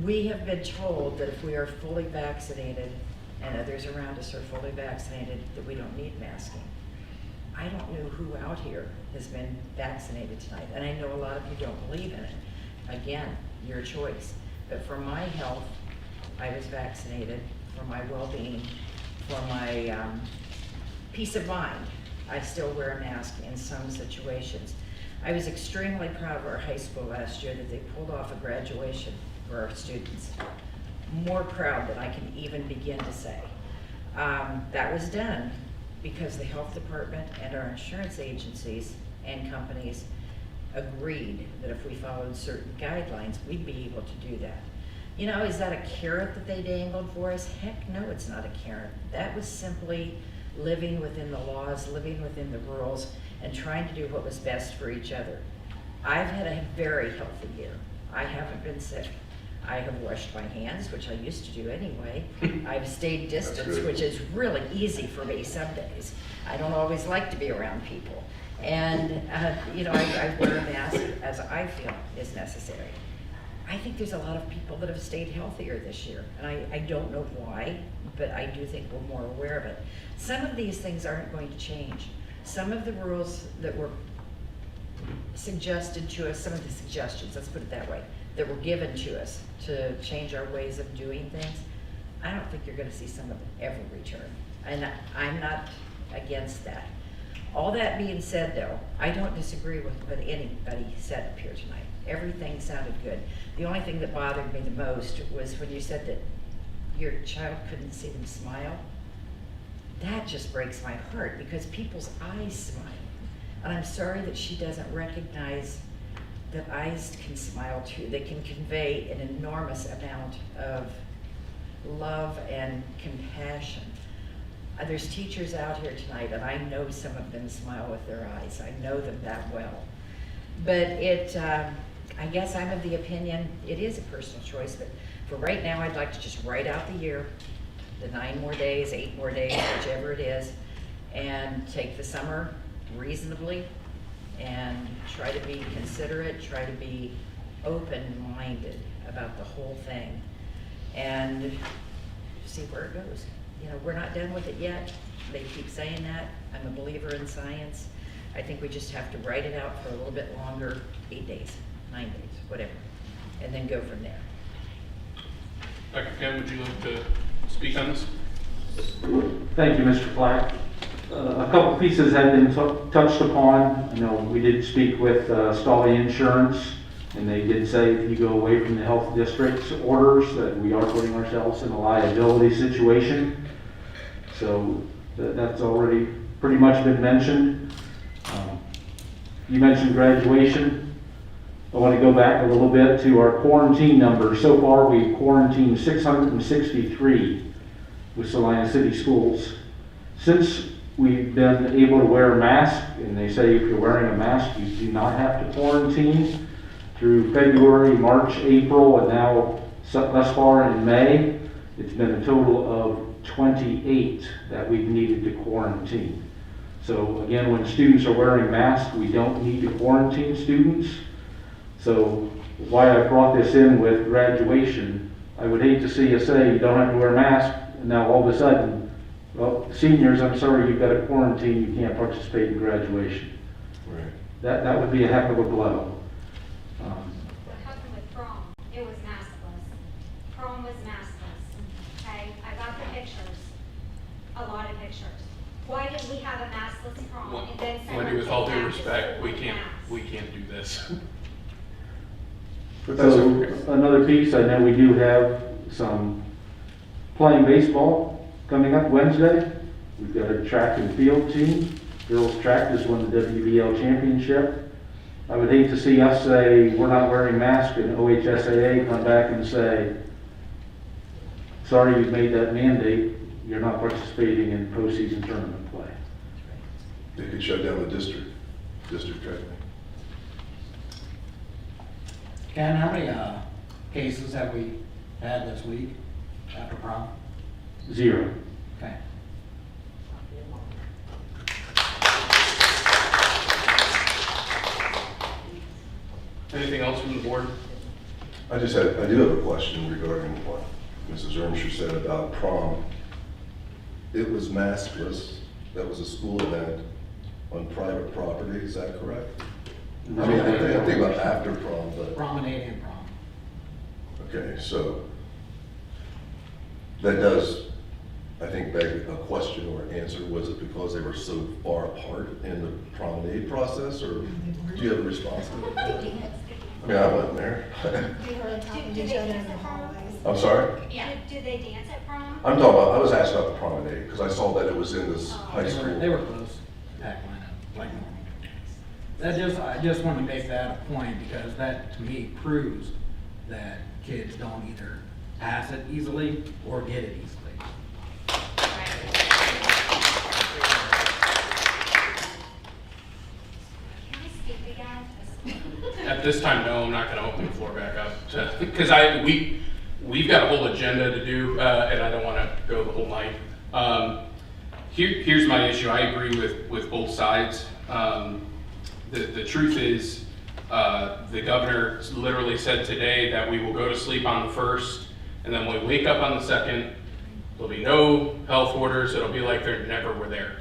We have been told that if we are fully vaccinated and others around us are fully vaccinated, that we don't need masking. I don't know who out here has been vaccinated tonight, and I know a lot of you don't believe in it. Again, your choice. But for my health, I was vaccinated. For my well-being, for my peace of mind, I still wear a mask in some situations. I was extremely proud of our high school last year that they pulled off a graduation for our students. More proud than I can even begin to say. That was done because the health department and our insurance agencies and companies agreed that if we followed certain guidelines, we'd be able to do that. Is that a carrot that they dangled for us? Heck no, it's not a carrot. That was simply living within the laws, living within the rules, and trying to do what was best for each other. I've had a very healthy year. I haven't been sick. I have washed my hands, which I used to do anyway. I've stayed distance, which is really easy for me some days. I don't always like to be around people. And, I wear a mask as I feel is necessary. I think there's a lot of people that have stayed healthier this year, and I don't know why, but I do think we're more aware of it. Some of these things aren't going to change. Some of the rules that were suggested to us, some of the suggestions, let's put it that way, that were given to us to change our ways of doing things, I don't think you're gonna see some of them ever return. And I'm not against that. All that being said though, I don't disagree with what anybody said up here tonight. Everything sounded good. The only thing that bothered me the most was when you said that your child couldn't see them smile. That just breaks my heart because people's eyes smile. And I'm sorry that she doesn't recognize that eyes can smile too. They can convey an enormous amount of love and compassion. There's teachers out here tonight, and I know some of them smile with their eyes. I know them that well. But I guess I'm of the opinion, it is a personal choice, but for right now, I'd like to just write out the year, the 9 more days, 8 more days, whichever it is, and take the summer reasonably and try to be considerate, try to be open-minded about the whole thing and see where it goes. You know, we're not done with it yet. They keep saying that. I'm a believer in science. I think we just have to write it out for a little bit longer, 8 days, 9 days, whatever, and then go from there. Dr. Ken, would you like to speak on this? Thank you, Mr. Flack. A couple pieces have been touched upon. You know, we did speak with Stolly Insurance, and they did say if you go away from the health district's orders, that we are putting ourselves in a liability situation. So that's already pretty much been mentioned. You mentioned graduation. I want to go back a little bit to our quarantine numbers. So far, we've quarantined 663 with Celina City Schools. Since we've been able to wear a mask, and they say if you're wearing a mask, you do not have to quarantine, through February, March, April, and now thus far in May, it's been a total of 28 that we've needed to quarantine. So again, when students are wearing masks, we don't need to quarantine students. So why I brought this in with graduation, I would hate to see us say you don't have to wear a mask, and now all of a sudden, well, seniors, I'm sorry, you've got to quarantine, you can't participate in graduation. Right. That would be a heck of a blow. What happened with prom? It was maskless. Prom was maskless. Okay, I got the pictures, a lot of pictures. Why did we have a maskless prom and then send Wendy, our with all kids due back to respect, school we with can't masks? do this. But that's So okay. another piece, I know we do have some playing baseball coming up Wednesday. We've got a track and field team. Girls track just won the WBL championship. I would hate to see us say we're not wearing masks and OHSAA come back and say, sorry, you've made that mandate. You're not participating in postseason tournament play. They could shut down the district track. Ken, how many cases have we had this week after prom? 0. Okay. Anything else from the board? I do have a question regarding what Mrs. Ermsher said about prom. It was maskless. That was a school event on private property. Is that correct? I mean, I think about after prom, but, Promenade and prom. okay, so that does, I think, beg a question or answer. Was it because they were so far apart in the promenade process, or do you have a response to that? I mean, I wasn't there. We were on top of each other in the hallways. I'm sorry? Yeah. Did they dance at prom? I'm talking about, I was asking about the promenade, because I saw that it was in this high They school. were close, packed lineup, like normal. I just wanted to make that a point because that to me proves that kids don't either pass it easily or get it easily. Can I speak again? At this time, no, I'm not going to open the floor back up because we've got a whole agenda to do, and I don't want to go the whole night. Here's my issue. I agree with both sides. The truth is, the governor literally said today that we will go to sleep on the 1st, and then when we wake up on the 2nd, there'll be no health orders. It'll be like they never were there.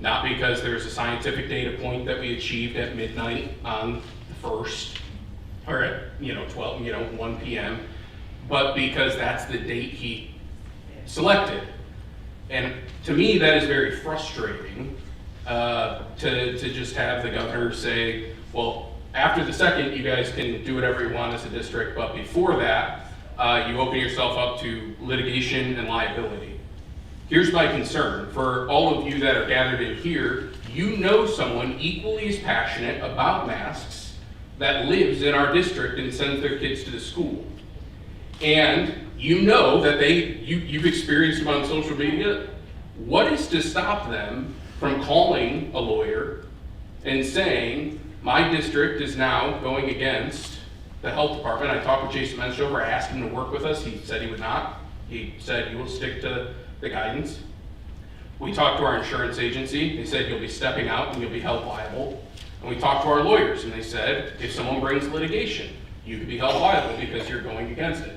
Not because there's a scientific data point that we achieved at midnight on the 1st, or at 1 p.m., but because that's the date he selected. And to me, that is very frustrating, to just have the governor say, well, after the 2nd, you guys can do whatever you want as a district, but before that, you open yourself up to litigation and liability. Here's my concern. For all of you that are gathered in here, you know someone equally as passionate about masks that lives in our district and sends their kids to the school. And you know that you've experienced them on social media. What is to stop them from calling a lawyer and saying, my district is now going against the health department? I talked with Jason Menshover, I asked him to work with us, he said he would not. He said he will stick to the guidance. We talked to our insurance agency, they said you'll be stepping out and you'll be held liable. And we talked to our lawyers and they said, if someone brings litigation, you could be held liable because you're going against it.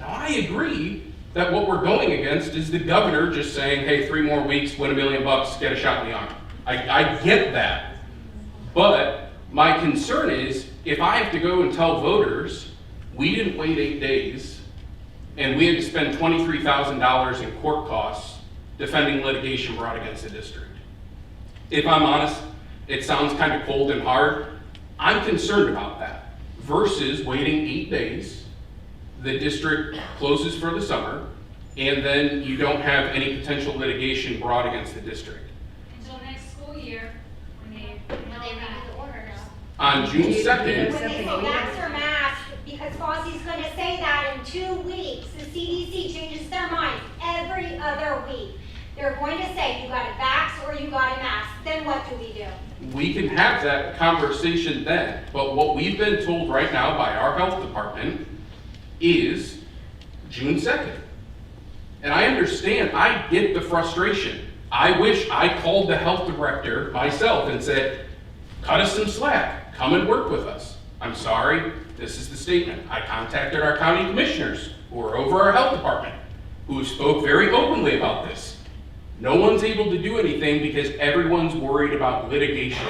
Now I agree that what we're going against is the governor just saying, hey, 3 more weeks, win $1 million, get a shot in the arm. I get that. But my concern is, if I have to go and tell voters, we didn't wait 8 days, and we had to spend $23,000 in court costs defending litigation brought against the district. If I'm honest, it sounds kind of cold and hard. I'm concerned about that. Versus waiting 8 days, the district closes for the summer, and then you don't have any potential litigation brought against the district. Until next school year, when they redo the orders. On June 2nd, When they say vax or mask, because Fozzie's gonna say that in 2 weeks, the CDC changes their mind every other week. They're going to say, you got a vax or you got a mask, then what do we do? we can have that conversation then, but what we've been told right now by our health department is June 2nd. And I understand, I get the frustration. I wish I called the health director myself and said, cut us some slack, come and work with us. I'm sorry, this is the statement. I contacted our county commissioners who are over our health department, who spoke very openly about this. No one's able to do anything because everyone's worried about litigation.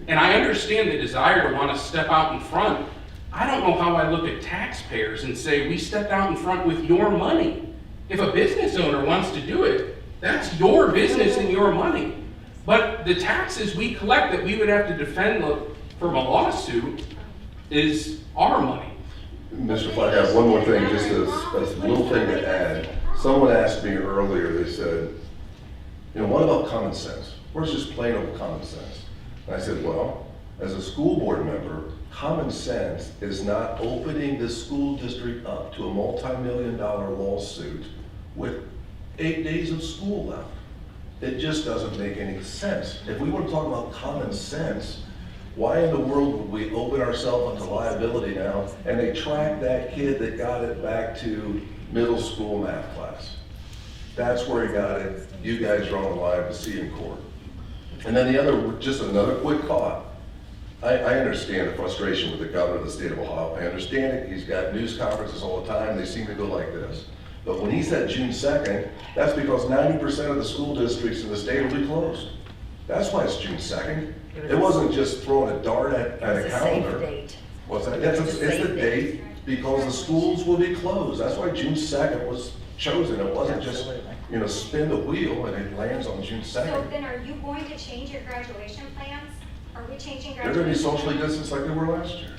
And I understand the desire to want to step out in front. I don't know how I look at taxpayers and say, we stepped out in front with your money. If a business owner wants to do it, that's your business and your money. But the taxes we collect that we would have to defend from a lawsuit is our money. Mr. Flack, I have one more thing, just a little thing to add. Someone asked me earlier, they said, you know, what about common sense? Where's just plain old common sense? And I said, well, as a school board member, common sense is not opening this school district up to a multi-million-dollar lawsuit with 8 days of school left. It just doesn't make any sense. If we want to talk about common sense, why in the world would we open ourselves up to liability now and they track that kid that got it back to middle school math class? That's where he got it. You guys are on the line to see in court. And then the other, just another quick thought. I understand the frustration with the governor of the state of Ohio. I understand it. He's got news conferences all the time. They seem to go like this. But when he said June 2nd, that's because 90% of the school districts in the state will be closed. That's why it's June 2nd. It wasn't just throwing a dart at a calendar. Safe date. What's that? It's the date because the schools will be closed. That's why June 2nd was chosen. It wasn't just, you know, spin the wheel and it lands on June 2nd. So then are you going to change your graduation plans? Are we changing They're graduation? going to be socially distanced like they were last year.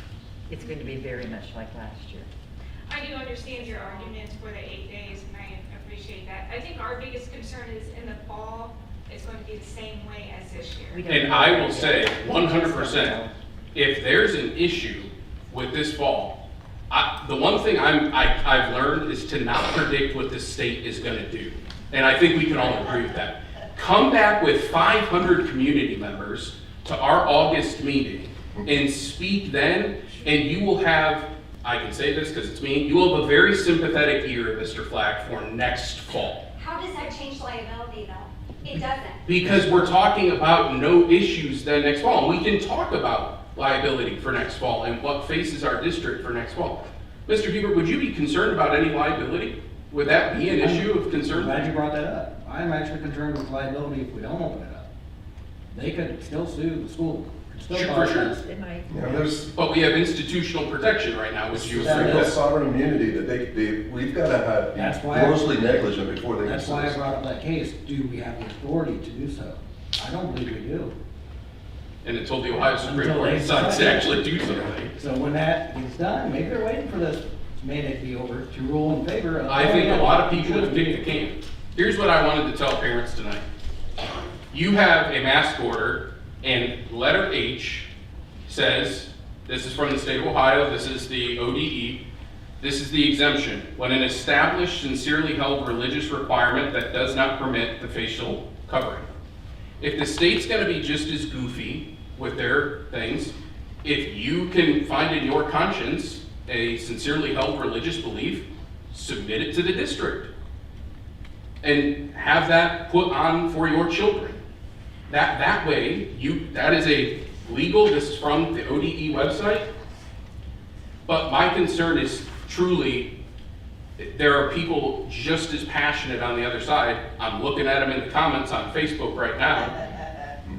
It's going to be very much like last year. I do understand your arguments for the 8 days, and I appreciate that. I think our biggest concern is in the fall, it's going to be the same way as this year. And I will say 100%, if there's an issue with this fall, the one thing I've learned is to not predict what the state is going to do. And I think we can all agree with that. Come back with 500 community members to our August meeting and speak then, and you will have, I can say this because it's me, you will have a very sympathetic ear, Mr. Flack, for next fall. How does that change liability though? It doesn't. Because we're talking about no issues then next fall. We can talk about liability for next fall and what faces our district for next fall. Mr. Hubert, would you be concerned about any liability? Would that be an issue of concern? I'm glad you brought that up. I'm actually concerned with liability if we don't open it up. They could still sue the school for Still Sure, cause for sure. us. It might. You know, there's, But we have institutional protection right now, which you That agree There's with. sovereign immunity that we've got to have That's be why- grossly negligent before they can That's sue why I us. brought up that case. Do we have the authority to do so? I don't believe we do. And until the Ohio Supreme Until Court they decides to decide. actually do something. So when that gets done, maybe they're waiting for this mandate to be over to rule in favor of. I think a lot of people have kicked the can. Here's what I wanted to tell parents tonight. You have a mask order, and letter H says, this is from the state of Ohio, this is the ODE, this is the exemption. When an established, sincerely held religious requirement that does not permit the facial covering. If the state's gonna be just as goofy with their things, if you can find in your conscience a sincerely held religious belief, submit it to the district. And have that put on for your children. That way, that is a legal, this is from the ODE website. But my concern is truly, there are people just as passionate on the other side. I'm looking at them in the comments on Facebook right now.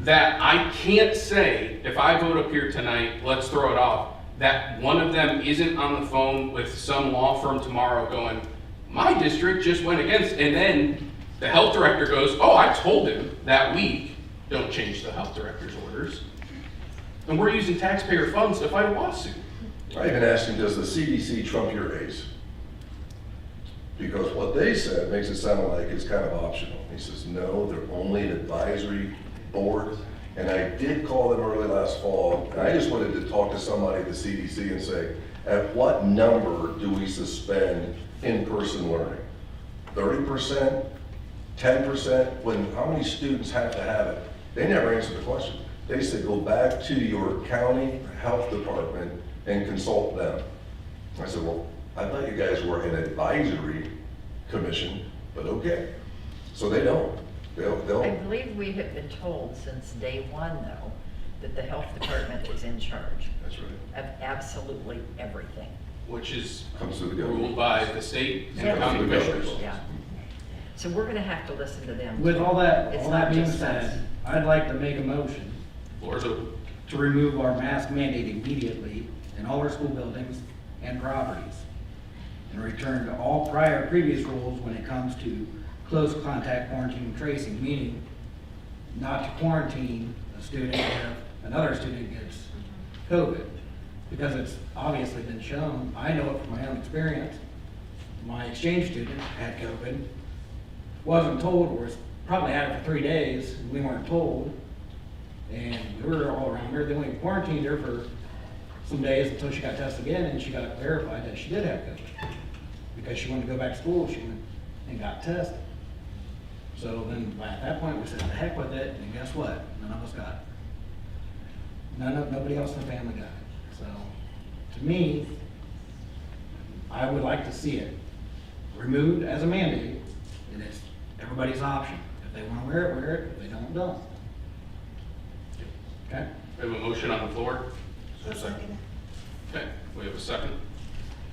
That I can't say, if I vote up here tonight, let's throw it off, that one of them isn't on the phone with some law firm tomorrow going, my district just went against, and then the health director goes, oh, I told him that week, don't change the health director's orders. And we're using taxpayer funds to fight a lawsuit. I even asked him, does the CDC trump your A's? Because what they said makes it sound like it's kind of optional. He says, no, they're only an advisory board. And I did call them early last fall, and I just wanted to talk to somebody at the CDC and say, at what number do we suspend in-person learning? 30%? 10%? How many students have to have it? They never answered the question. They said, go back to your county health department and consult them. I said, well, I thought you guys were an advisory commission, but okay. So they don't. They'll. I believe we have been told since day one, though, that the health department is in charge That's right. of absolutely everything. Which is Comes through the government. ruled by the state and Yeah. the county commissioners. Yeah. So we're gonna have to listen to them. With all that It's not being just us. said, I'd like to make a motion Floor's open. to remove our mask mandate immediately in all our school buildings and properties, and return to all previous rules when it comes to close contact quarantine and tracing, meaning not to quarantine a student if another student gets COVID. Because it's obviously been shown, I know it from my own experience, my exchange student had COVID, wasn't told, or was probably had it for 3 days, and we weren't told. And we were all around her, then we quarantined her for some days until she got tested again, and she got verified that she did have COVID. Because she wanted to go back to school, she went and got tested. So then, at that point, we said, the heck with it, and guess what? None of us got it. Nobody else in the family got it. So, to me, I would like to see it removed as a mandate, and it's everybody's option. If they wanna wear it, if they don't. Okay? We have a motion on the floor. I'll second it. Okay, we have a second.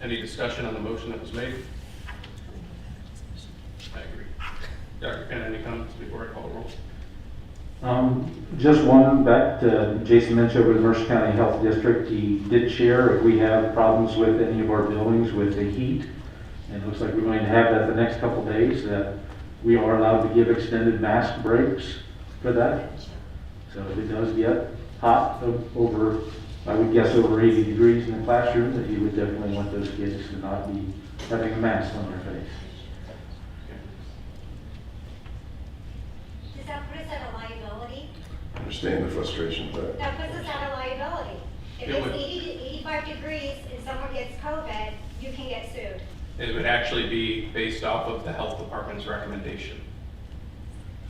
Any discussion on the motion that was made? I agree. Dr. Penn, any comments before I call the roll? Just one, back to Jason mentioned over the Mercer County Health District, he did share if we have problems with any of our buildings with the heat, and it looks like we're going to have that the next couple days, that we are allowed to give extended mask breaks for that. So if it does get hot over, I would guess over 80 degrees in the classroom, that you would definitely want those kids to not be having a mask on their face. Does that put us at a liability? I understand the frustration with that. That puts us at a liability. If It it's would. 80 to 85 degrees and someone gets COVID, you can get sued. It would actually be based off of the health department's recommendation.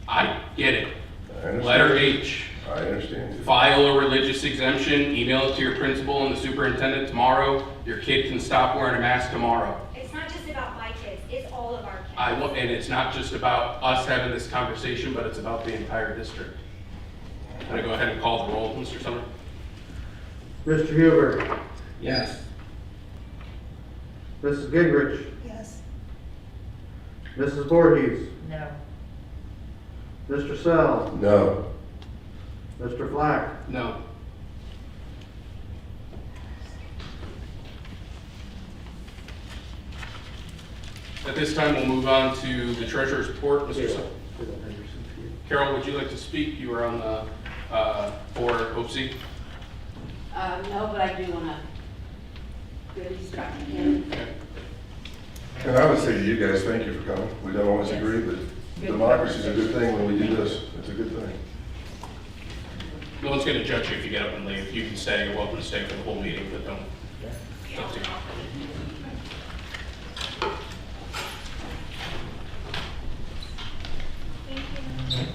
I get it. I understand. Letter H, I understand. file a religious exemption, email it to your principal and the superintendent tomorrow. Your kid can stop wearing a mask tomorrow. It's not just about my kids, it's all of our kids. And it's not just about us having this conversation, but it's about the entire district. I'm gonna go ahead and call the roll, Mr. Summer. Mr. Huber, Yes. Mrs. Gingrich, Yes. Mrs. Voorhees, No. Mr. Sell, No. Mr. Flack, No. At this time, we'll move on to the treasurer's report. Mr. Carol, would you like to speak? You were on the board of OPC. No, but I do want to really start again. Okay. And I would say to you guys, thank you for coming. We don't always agree, but democracy is a good thing when we do this. It's a good thing. No one's going to judge you if you get up and leave. You can stay. You're welcome to stay for the whole meeting, but don't. It's up to you.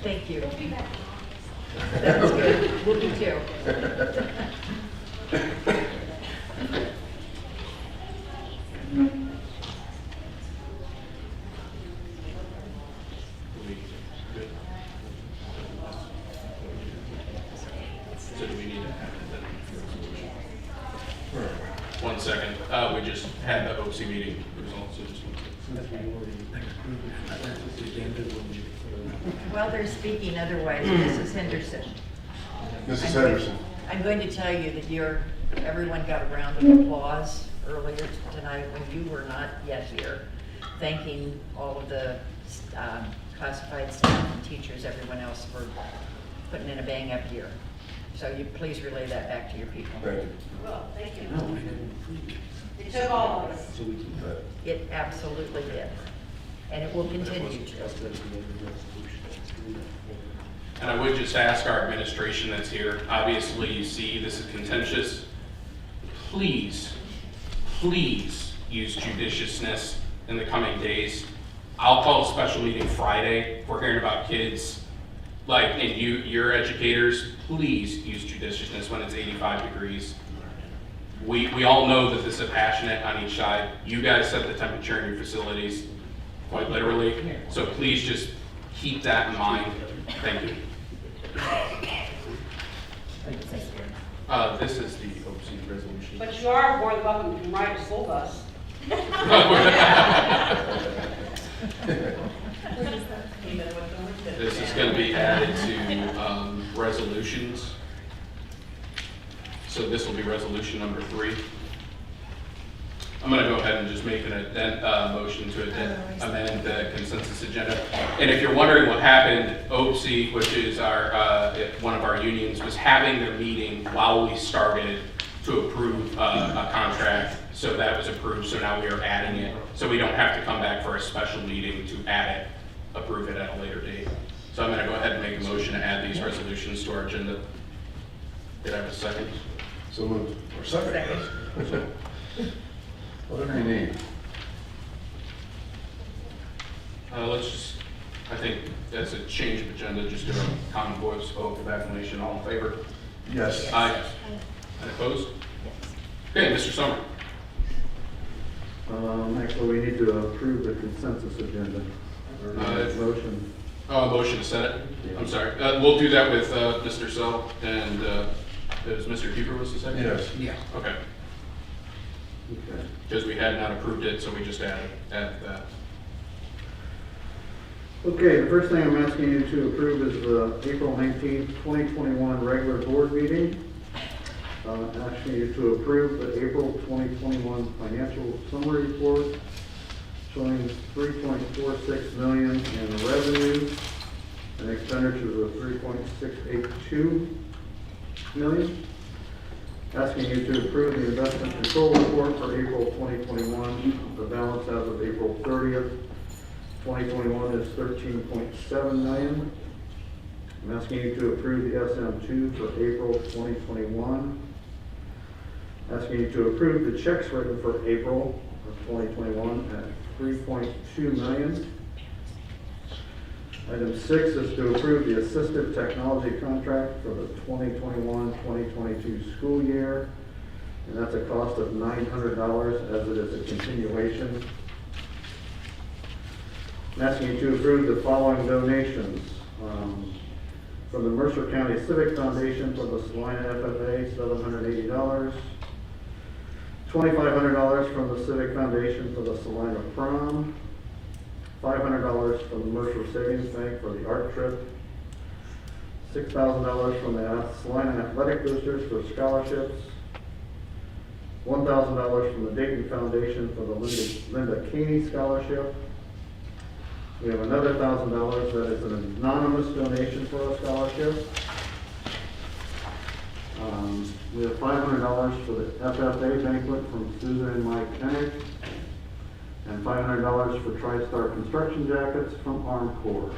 Thank you. We'll be back in August. That was good. We'll be too. Good. So do we need to add it then? 1 second. We just had the OPC meeting results. So just 1 second. While they're speaking otherwise, Mrs. Henderson. Mrs. Henderson. I'm going to tell you that everyone got a round of applause earlier tonight when you were not yet here, thanking all of the classified staff and teachers, everyone else for putting in a bang-up year. So you please relay that back to your people. Thank you. Well, thank you. It took all of us. It absolutely did. And it will continue to. And I would just ask our administration that's here, obviously you see this is contentious. Please, please use judiciousness in the coming days. I'll call a special meeting Friday if we're hearing about kids. And you're educators, please use judiciousness when it's 85 degrees. We all know that this is passionate on each side. You guys set the temperature in your facilities, quite literally. So please just keep that in mind. Thank you. This is the OPC resolution. But you are more than welcome to ride a school bus. This is going to be added to resolutions. So this will be resolution number 3. I'm going to go ahead and just make an motion to amend the consensus agenda. And if you're wondering what happened, OPC, which is one of our unions, was having their meeting while we started to approve a contract. So that was approved, so now we are adding it. So we don't have to come back for a special meeting to add it, approve it at a later date. So I'm going to go ahead and make a motion to add these resolutions to our agenda. Did I have a second? So moved. Or second. Whatever you need. I think as a change of agenda, just do a common voice vote of acclamation. All in favor? Yes. Aye. And opposed? Okay, Mr. Sommer. Actually, we need to approve the consensus agenda. Or motion. Oh, motion to set it? I'm sorry. We'll do that with Mr. Sell and is Mr. Huber was the second? Yes. Yeah. Okay. Okay. Because we had not approved it, so we just added that. Okay, the first thing I'm asking you to approve is the April 19th, 2021 regular board meeting. Asking you to approve the April 2021 financial summary report showing $3.46 million in revenue and expenditures of $3.682 million. Asking you to approve the investment control report for April 2021. The balance as of April 30th, 2021 is $13.7 million. I'm asking you to approve the SM2 for April 2021. Asking you to approve the checks written for April of 2021 at $3.2 million. Item 6 is to approve the assistive technology contract for the 2021-2022 school year. And that's a cost of $900 as it is a continuation. I'm asking you to approve the following donations. From the Mercer County Civic Foundation for the Celina FFA, $780. $2,500 from the Civic Foundation for the Celina Prom. $500 from the Mercer Savings Bank for the art trip. $6,000 from the Celina Athletic Boosters for scholarships. $1,000 from the Dayton Foundation for the Linda Caney Scholarship. We have another $1,000 that is an anonymous donation for a scholarship. We have $500 for the FFA banquet from Susan and Mike Pennick, and $500 for TriStar construction jackets from Armed Corps.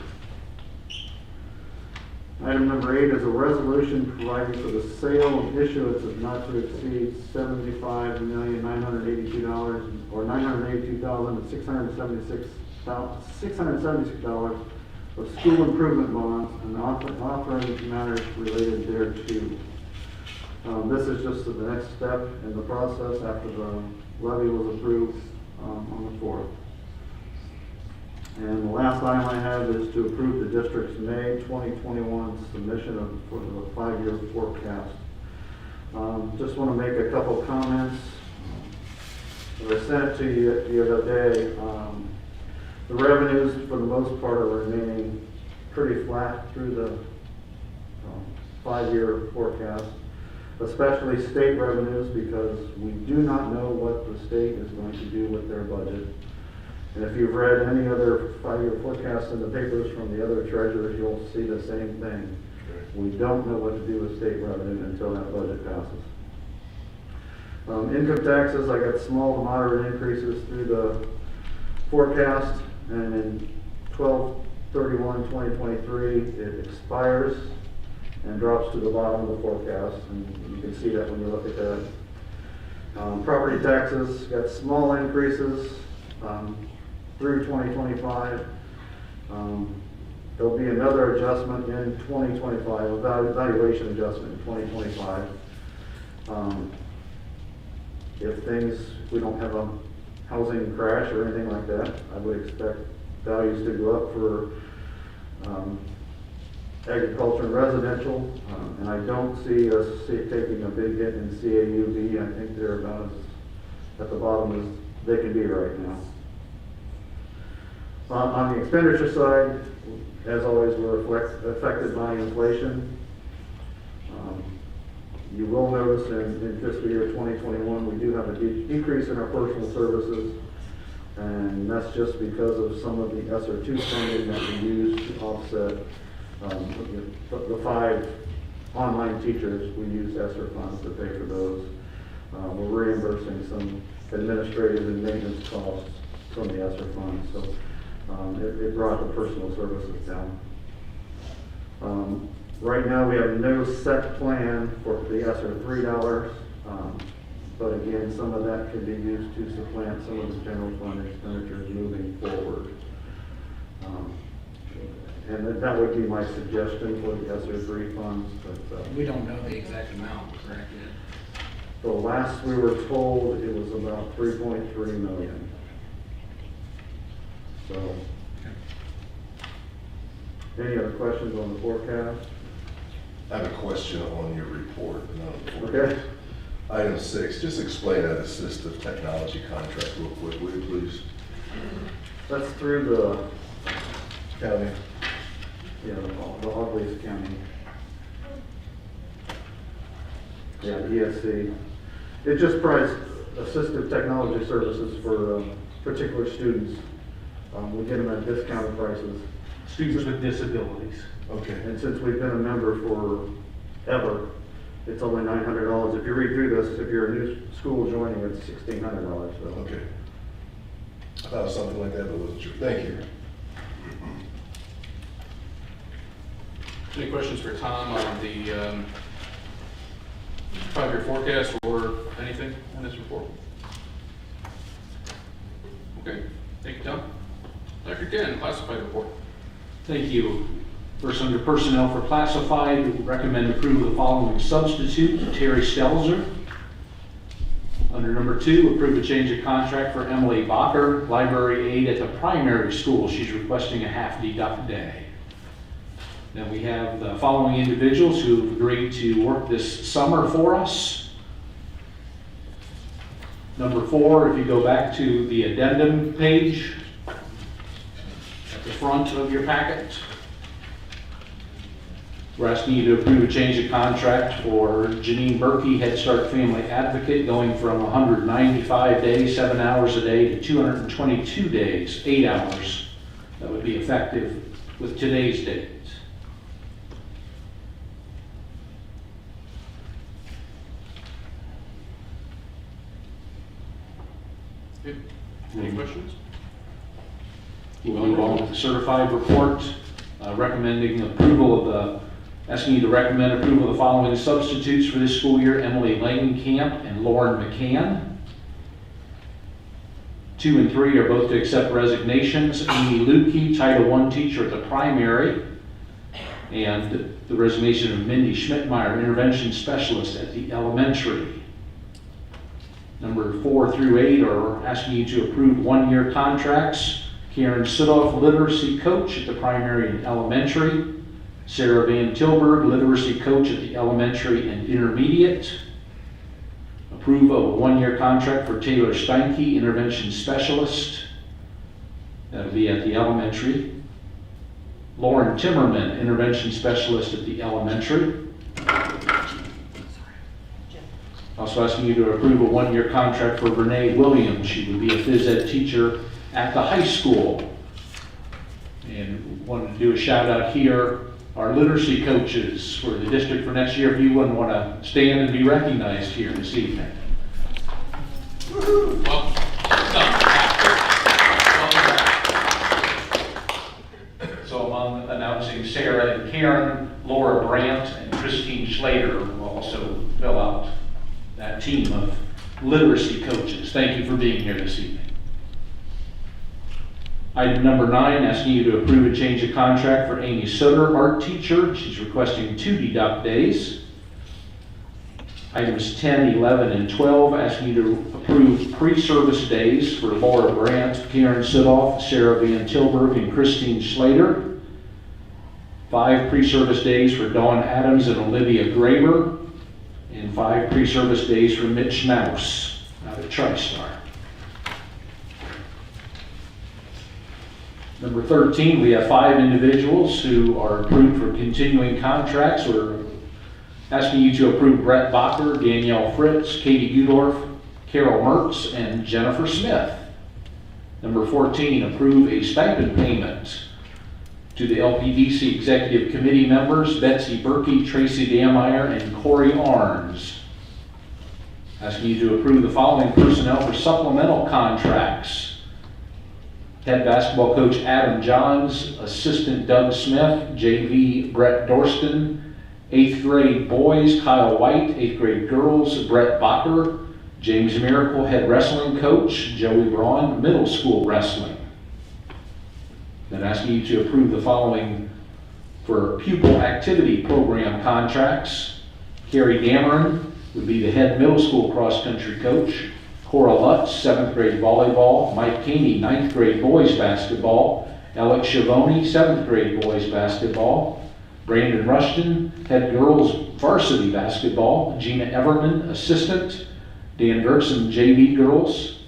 Item number 8 is a resolution providing for the sale and issuance of not to exceed $75,982 or $982,676 of school improvement bonds and authorizing matters related thereto. This is just the next step in the process after the levy was approved on the 4th. And the last item I have is to approve the district's May 2021 submission for the 5-year forecast. Just want to make a couple comments. As I sent it to you the other day, the revenues for the most part are remaining pretty flat through the 5-year forecast, especially state revenues, because we do not know what the state is going to do with their budget. And if you've read any other 5-year forecasts in the papers from the other treasurers, you'll see the same thing. We don't know what to do with state revenue until that budget passes. Income taxes, I got small to moderate increases through the forecast, and in 12/31/2023, it expires and drops to the bottom of the forecast, and you can see that when you look at that. Property taxes got small increases through 2025. There'll be another adjustment in 2025, a valuation adjustment in 2025. If we don't have a housing crash or anything like that, I would expect values to go up for agriculture and residential, and I don't see us taking a big hit in CAUV. I think they're about at the bottom as they can be right now. On the expenditure side, as always, we're affected by inflation. You will notice in fiscal year 2021, we do have a decrease in our personal services, and that's just because of some of the SR2 funding that we use to offset the 5 online teachers. We use ESSER funds to pay for those. We're reimbursing some administrative and maintenance costs from the ESSER funds, so it brought the personal services down. Right now, we have no set plan for the ESSER $3, but again, some of that can be used to supplant some of the general fund expenditures moving forward. And that would be my suggestion for the ESSER 3 funds. But We don't know the exact amount, correct? the last we were told, it was about 3.3 million. So, any other questions on the forecast? I have a question on your report. Okay. Item 6, just explain that assistive technology contract real quick, will you please? That's through the County. the Hogways County. Yeah, the ESC. It just provides assistive technology services for particular students. We get them at discounted prices. Students with disabilities. Okay. And since we've been a member forever, it's only $900. If you read through this, if you're a new school joining, it's $1,600. So. Okay. I thought it was something like that, but wasn't sure. Thank you. Any questions for Tom on the 5-year forecast or anything on this report? Okay, thank you, Tom. Dr. Ken, classified report. Thank you. First, under personnel for classified, we recommend approval of the following substitute, Terry Stelzer. Under number 2, approve a change of contract for Emily Bacher, library aide at the primary school. She's requesting a half deduct day. Then we have the following individuals who've agreed to work this summer for us. Number 4, if you go back to the addendum page at the front of your packet. We're asking you to approve a change of contract for Janine Berkey, Head Start Family Advocate, going from 195 days, 7 hours a day, to 222 days, 8 hours. That would be effective with today's date. Okay. Any questions? We'll move on to the certified report, recommending approval of asking you to recommend approval of the following substitutes for this school year: Emily Langenkamp and Lauren McCann. 2 and 3 are both to accept resignations. Amy Lukey, Title I teacher at the primary, and the resignation of Mindy Schmidtmeyer, intervention specialist at the elementary. Number 4 through 8 are asking you to approve 1-year contracts. Karen Sudoff, literacy coach at the primary and elementary. Sarah Van Tilburg, literacy coach at the elementary and intermediate. Approve of a 1-year contract for Taylor Steinke, intervention specialist. That'll be at the elementary. Lauren Timmerman, intervention specialist at the elementary. Also asking you to approve a 1-year contract for Renee Williams. She would be a phys ed teacher at the high school. And wanted to do a shout out here, our literacy coaches for the district for next year. If you wouldn't want to stand and be recognized here this evening. Well done. So I'm announcing Sarah and Karen, Laura Brandt, and Christine Schlater will also fill out that team of literacy coaches. Thank you for being here this evening. Item number 9, asking you to approve a change of contract for Amy Sutter, art teacher. She's requesting 2 deduct days. Items 10, 11, and 12, asking you to approve pre-service days for Laura Brandt, Karen Sudoff, Sarah Van Tilburg, and Christine Schlater. 5 pre-service days for Dawn Adams and Olivia Graber. And 5 pre-service days for Mitch Schnaus out at TriStar. Number 13, we have 5 individuals who are approved for continuing contracts. We're asking you to approve Brett Bacher, Danielle Fritz, Katie Udorf, Carol Mertz, and Jennifer Smith. Number 14, approve a stipend payment to the LPDC Executive Committee members, Betsy Berkey, Tracy Dameyer, and Corey Arns. Asking you to approve the following personnel for supplemental contracts. Head basketball coach Adam Johns, assistant Doug Smith, JV Brett Dorston, 8th grade boys Kyle White, 8th grade girls Brett Bacher, James Miracle, head wrestling coach Joey Braun, middle school wrestling. Then asking you to approve the following for pupil activity program contracts. Carrie Dameron would be the head middle school cross country coach. Cora Lutz, 7th grade volleyball. Mike Caney, 9th grade boys basketball. Alex Schiavone, 7th grade boys basketball. Brandon Rushton, head girls varsity basketball. Gina Everman, assistant. Dan Dirksen, JV girls.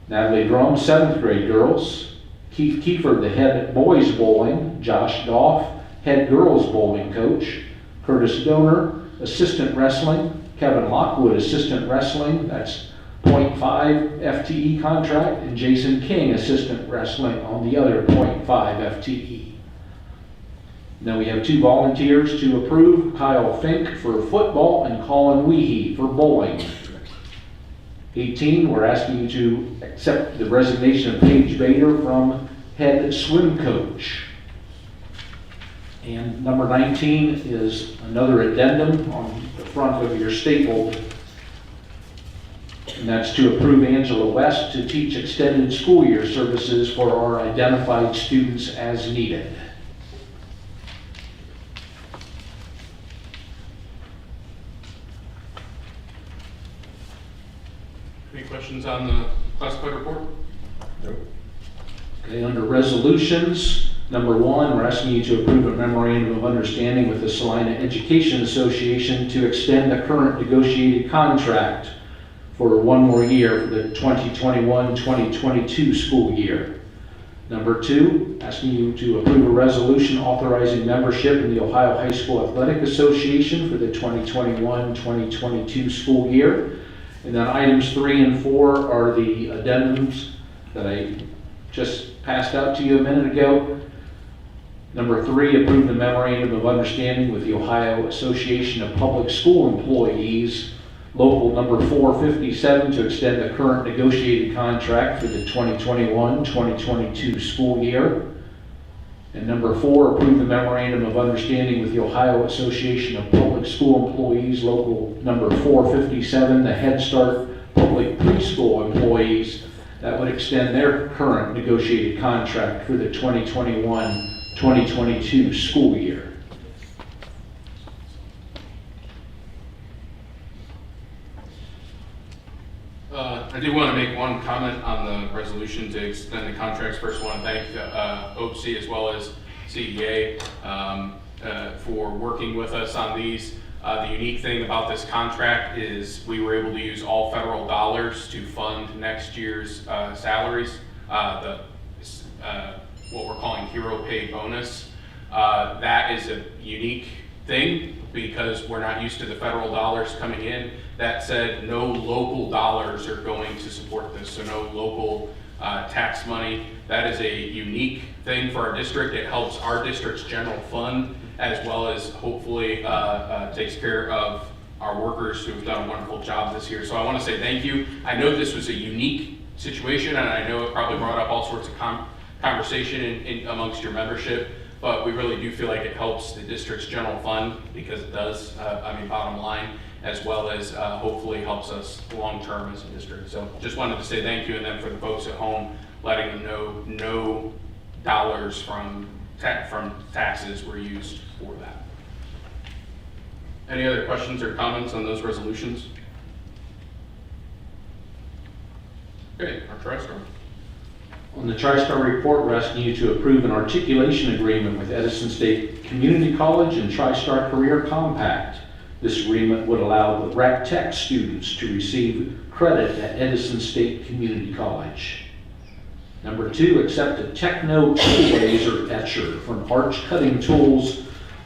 Natalie Drum, 7th grade girls. Keith Kiefer, the head boys bowling. Josh Goff, head girls bowling coach. Curtis Donor, assistant wrestling. Kevin Lockwood, assistant wrestling. That's 0.5 FTE contract. And Jason King, assistant wrestling on the other 0.5 FTE. Now we have 2 volunteers to approve. Kyle Fink for football and Colin Weehee for bowling. 18, we're asking you to accept the resignation of Paige Bader from head swim coach. And number 19 is another addendum on the front of your stapled. And that's to approve Angela West to teach extended school year services for our identified students as needed. Any questions on the classified report? Nope. Okay, under resolutions, number 1, we're asking you to approve a memorandum of understanding with the Celina Education Association to extend the current negotiated contract for 1 more year for the 2021-2022 school year. Number 2, asking you to approve a resolution authorizing membership in the Ohio High School Athletic Association for the 2021-2022 school year. And then items 3 and 4 are the addendums that I just passed out to you a minute ago. Number 3, approve the memorandum of understanding with the Ohio Association of Public School Employees, local number 457, to extend the current negotiated contract for the 2021-2022 school year. And number 4, approve the memorandum of understanding with the Ohio Association of Public School Employees, local number 457, the Head Start Public Preschool Employees, that would extend their current negotiated contract for the 2021-2022 school year. I do want to make one comment on the resolution to extend the contracts. First, I want to thank OPSI as well as CEA for working with us on these. The unique thing about this contract is we were able to use all federal dollars to fund next year's salaries. What we're calling hero pay bonus. That is a unique thing because we're not used to the federal dollars coming in. That said, no local dollars are going to support this, so no local tax money. That is a unique thing for our district. It helps our district's general fund as well as hopefully takes care of our workers who've done a wonderful job this year. So I want to say thank you. I know this was a unique situation and I know it probably brought up all sorts of conversation amongst your membership, but we really do feel like it helps the district's general fund because it does, bottom line, as well as hopefully helps us long-term as a district. So just wanted to say thank you, and then for the folks at home, letting them know no dollars from taxes were used for that. Any other questions or comments on those resolutions? Okay, our TriStar. On the TriStar report, we're asking you to approve an articulation agreement with Edison State Community College and TriStar Career Compact. This agreement would allow the Rec Tech students to receive credit at Edison State Community College. Number 2, accept a Techno laser etcher from Arch Cutting Tools,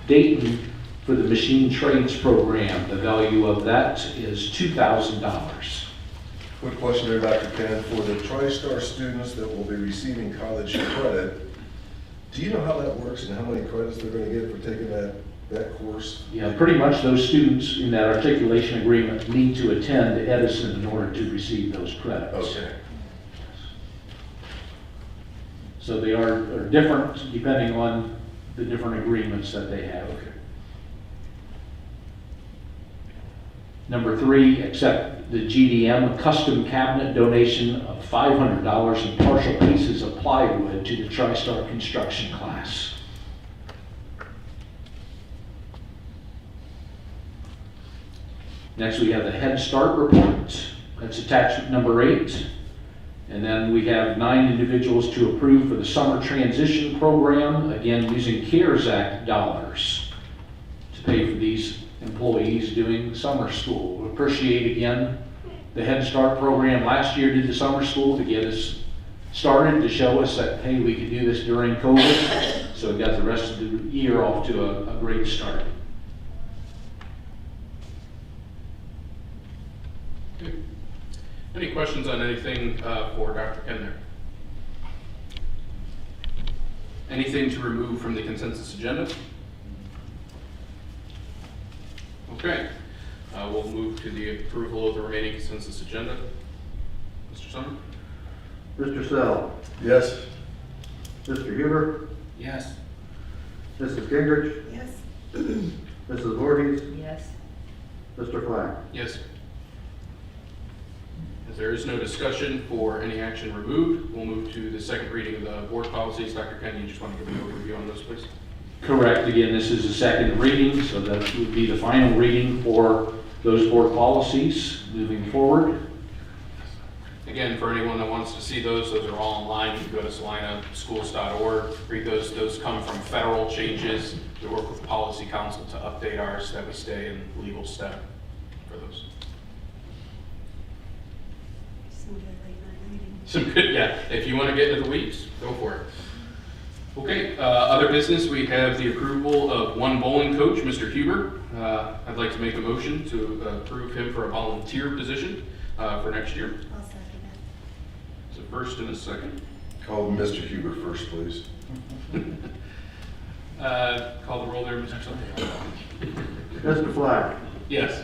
Dayton, for the Machine Trades program. The value of that is $2,000. Quick question there, Dr. Ken. For the TriStar students that will be receiving college credit, do you know how that works and how many credits they're going to get for taking that course? Yeah, pretty much those students in that articulation agreement need to attend Edison in order to receive those credits. Okay. So they are different depending on the different agreements that they have. Okay. Number 3, accept the GDM custom cabinet donation of $500 and partial pieces of plywood to the TriStar construction class. Next, we have the Head Start report. That's attachment number 8. And then we have 9 individuals to approve for the summer transition program, again using CARES Act dollars to pay for these employees doing summer school. We appreciate again the Head Start program last year did the summer school to get us started, to show us that, hey, we could do this during COVID. So we got the rest of the year off to a great start. Good. Any questions on anything for Dr. Ken there? Anything to remove from the consensus agenda? Okay, we'll move to the approval of the remaining consensus agenda. Mr. Summer? Mr. Sell, Yes. Mr. Huber, Yes. Mrs. Gingrich, Yes. Mrs. Voorhees, Yes. Mr. Flack. Yes. As there is no discussion for any action removed, we'll move to the second reading of the board policies. Dr. Ken, you just want to give an overview on those, please? Correct. Again, this is the second reading, so that would be the final reading for those board policies moving forward. Again, for anyone that wants to see those are all online. You can go to celinaschools.org, read those. Those come from federal changes. We work with Policy Council to update ours, that we stay in legal step for those. Some good late night reading. Some good, yeah. If you want to get into the weeds, go for it. Okay, other business, we have the approval of one bowling coach, Mr. Huber. I'd like to make a motion to approve him for a volunteer position for next year. I'll second it. So first and a second. Call Mr. Huber first, please. Call the roll there, Mr. Sutton. Mr. Flack, Yes.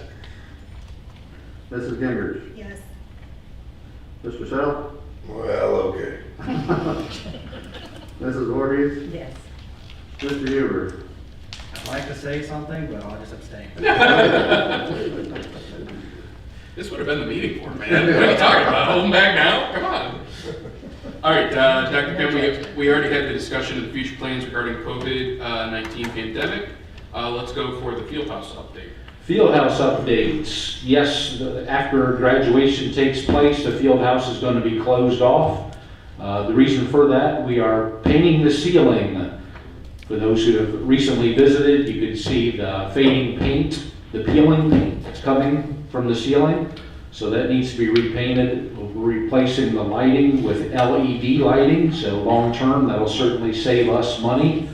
Mrs. Gingrich, Yes. Mr. Sell, Well, okay. Mrs. Voorhees, Yes. Mr. Huber. I'd like to say something, but I'll just abstain. This would have been the meeting for him, man. What are you talking about? Hold him back now? Come on. All right, Dr. Kim, we already had the discussion of the future plans regarding COVID-19 pandemic. Let's go for the Fieldhouse update. Fieldhouse updates. Yes, after graduation takes place, the fieldhouse is going to be closed off. The reason for that, we are painting the ceiling. For those who have recently visited, you can see the fading paint, the peeling paint that's coming from the ceiling. So that needs to be repainted. We're replacing the lighting with LED lighting, so long-term, that'll certainly save us money.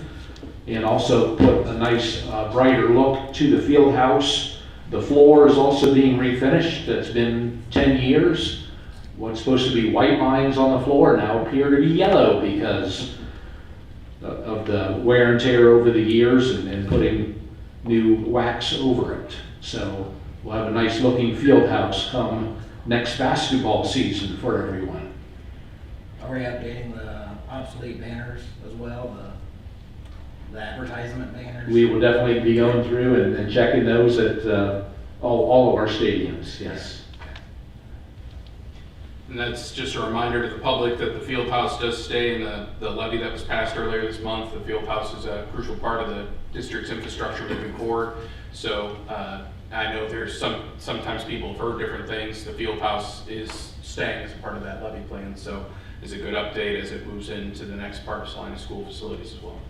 And also put a nice brighter look to the field house. The floor is also being refinished. It's been 10 years. What's supposed to be white lines on the floor now appear to be yellow because of the wear and tear over the years and putting new wax over it. So we'll have a nice looking field house come next basketball season for everyone. Are we updating the obsolete banners as well, the advertisement banners? We will definitely be going through and checking those at all of our stadiums, yes. And that's just a reminder to the public that the field house does stay in the levy that was passed earlier this month. The field house is a crucial part of the district's infrastructure moving forward. So I know there's sometimes people have heard different things. The field house is staying as a part of that levy plan. So it's a good update as it moves into the next part of Celina school facilities as well.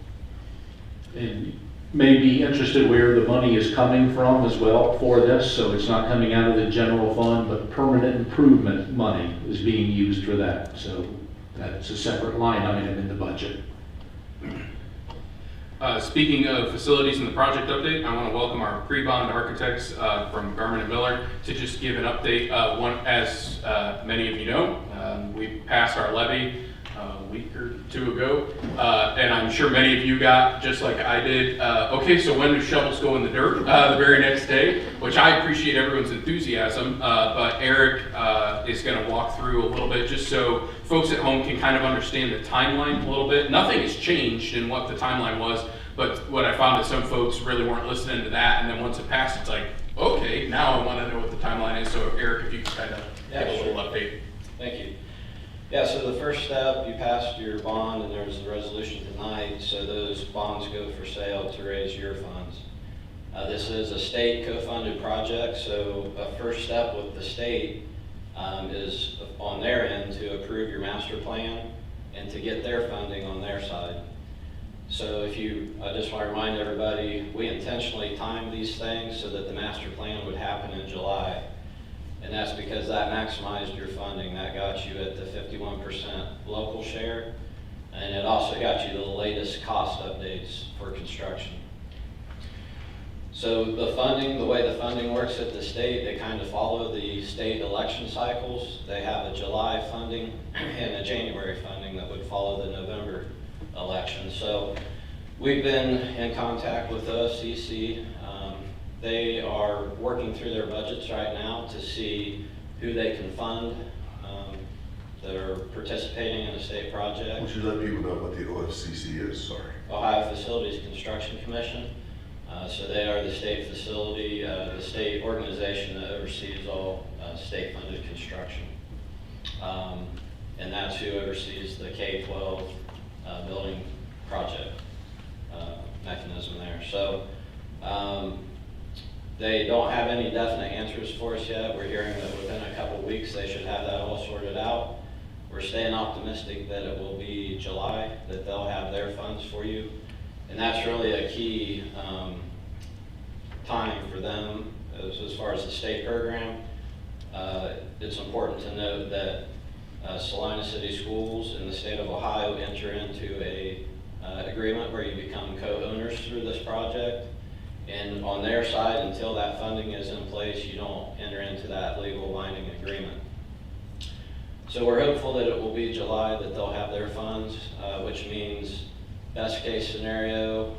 And may be interested where the money is coming from as well for this, so it's not coming out of the general fund, but permanent improvement money is being used for that. So that's a separate line item in the budget. Speaking of facilities in the project update, I want to welcome our pre-bond architects from Garmin and Miller to just give an update. As many of you know, we passed our levy a week or two ago, and I'm sure many of you got, just like I did, okay, so when do shovels go in the dirt? The very next day, which I appreciate everyone's enthusiasm, but Eric is going to walk through a little bit just so folks at home can kind of understand the timeline a little bit. Nothing has changed in what the timeline was, but what I found is some folks really weren't listening to that, and then once it passed, it's like, okay, now I want to know what the timeline is. So Eric, if you could kind of give a little update. Thank you. Yeah, so the first step, you passed your bond and there's a resolution tonight, so those bonds go for sale to raise your funds. This is a state co-funded project, so a first step with the state is on their end to approve your master plan and to get their funding on their side. So I just want to remind everybody, we intentionally timed these things so that the master plan would happen in July. And that's because that maximized your funding. That got you at the 51% local share, and it also got you the latest cost updates for construction. So the way the funding works at the state, they kind of follow the state election cycles. They have a July funding and a January funding that would follow the November election. So we've been in contact with the OFCC. They are working through their budgets right now to see who they can fund that are participating in a state project. Would you let people know what the OFCC is? Sorry. Ohio Facilities Construction Commission. So they are the state facility, the state organization that oversees all state-funded construction. And that's who oversees the K-12 building project mechanism there. So they don't have any definite answers for us yet. We're hearing that within a couple of weeks they should have that all sorted out. We're staying optimistic that it will be July that they'll have their funds for you. And that's really a key time for them as far as the state program. It's important to note that Celina City Schools in the state of Ohio enter into a partners through this project. And on their side, until that funding is in place, you don't enter into that legal binding agreement. So we're hopeful that it will be July that they'll have their funds, which means best case scenario,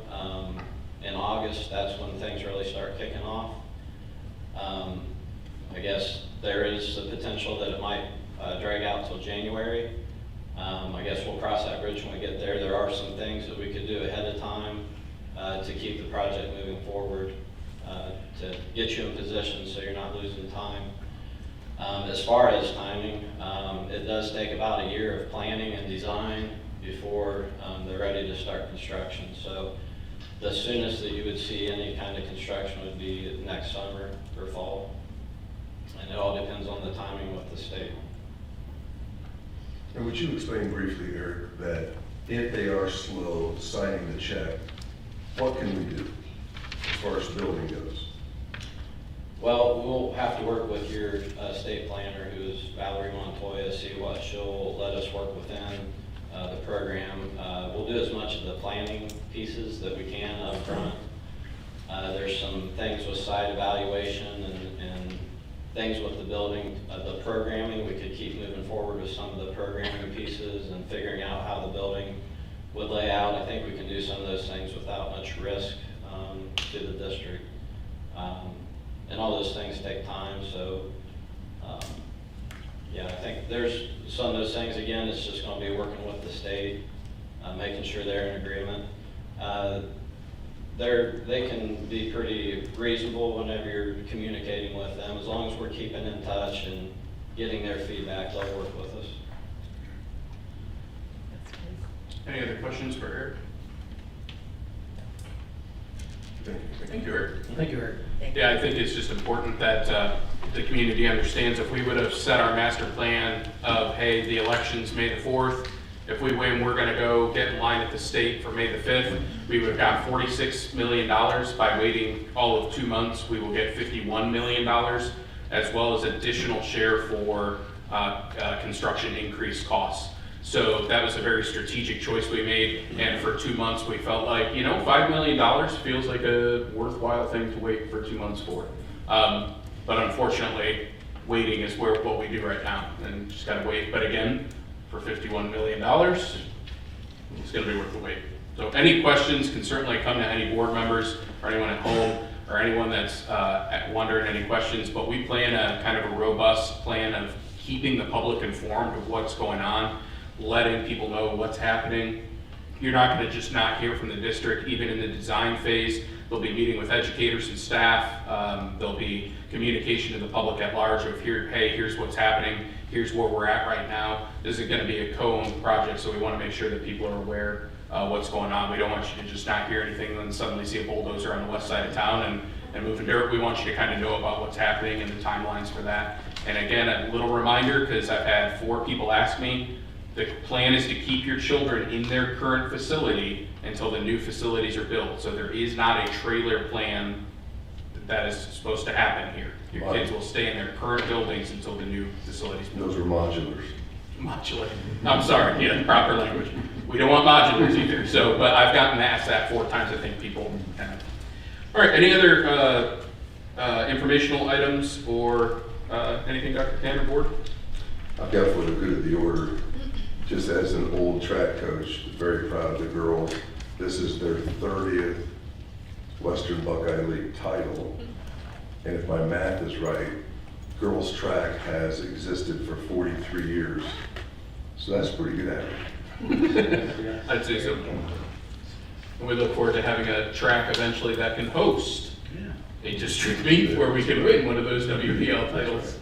in August, that's when things really start kicking off. I guess there is the potential that it might drag out till January. I guess we'll cross that bridge when we get there. There are some things that we could do ahead of time to keep the project moving forward, to get you in position so you're not losing time. As far as timing, it does take about a year of planning and design before they're ready to start construction. So the soonest that you would see any kind of construction would be next summer or fall. And it all depends on the timing with the state. And would you explain briefly, Eric, that if they are slow signing the check, what can we do as far as building goes? Well, we'll have to work with your state planner, who is Valerie Montoya, see what she'll let us work within the program. We'll do as much of the planning pieces that we can up front. There's some things with site evaluation and things with the building, the programming. We could keep moving forward with some of the programming pieces and figuring out how the building would lay out. I think we can do some of those things without much risk to the district. And all those things take time, so yeah, I think there's some of those things, again, it's just going to be working with the state, making sure they're in agreement. They can be pretty reasonable whenever you're communicating with them. As long as we're keeping in touch and getting their feedback, they'll work with us. Any other questions for Eric? Thank you, Eric. Thank you, Eric. Yeah, I think it's just important that the community understands. If we would have set our master plan of, hey, the election's May the 4th, if we win, we're gonna go get in line at the state for May the 5th, we would have got $46 million. By waiting all of 2 months, we will get $51 million, as well as additional share for construction increased costs. So that was a very strategic choice we made, and for 2 months we felt like, $5 million feels like a worthwhile thing to wait for 2 months for. But unfortunately, waiting is what we do right now, and just gotta wait. But again, for $51 million, it's gonna be worth the wait. So any questions can certainly come to any board members or anyone at home or anyone that's wondering any questions, but we plan a kind of a robust plan of keeping the public informed of what's going on, letting people know what's happening. You're not going to just not hear from the district. Even in the design phase, they'll be meeting with educators and staff. There'll be communication to the public at large of, hey, here's what's happening. Here's where we're at right now. This is going to be a co-owned project, so we want to make sure that people are aware what's going on. We don't want you to just not hear anything and then suddenly see a bulldozer on the west side of town and moving dirt. We want you to kind of know about what's happening and the timelines for that. And again, a little reminder, because I've had 4 people ask me, the plan is to keep your children in their current facility until the new facilities are built. So there is not a trailer plan that is supposed to happen here. Your kids will stay in their current buildings until the new facilities built. Those are modulars. Modular. I'm sorry, yeah, proper language. We don't want modulars either. So, but I've gotten asked that 4 times, I think people have. All right, any other informational items or anything, Dr. Tanner, board? I've got for the good of the order, just as an old track coach, very proud of the girls. This is their 30th Western Buckeye League title. And if my math is right, girls track has existed for 43 years. So that's pretty good average. I'd say so. And we look forward to having a track eventually that can host a district meet where we can win one of those WPL titles.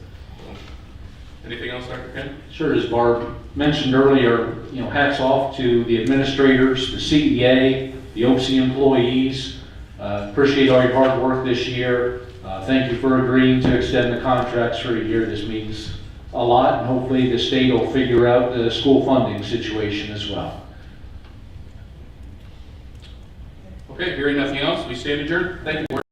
Anything else, Dr. Ken? Sure, as Barb mentioned earlier, hats off to the administrators, the CEA, the OC employees. Appreciate all your hard work this year. Thank you for agreeing to extend the contracts for a year. This means a lot, and hopefully the state will figure out the school funding situation as well. Okay, hearing nothing else, we stand adjourned. Thank you, board.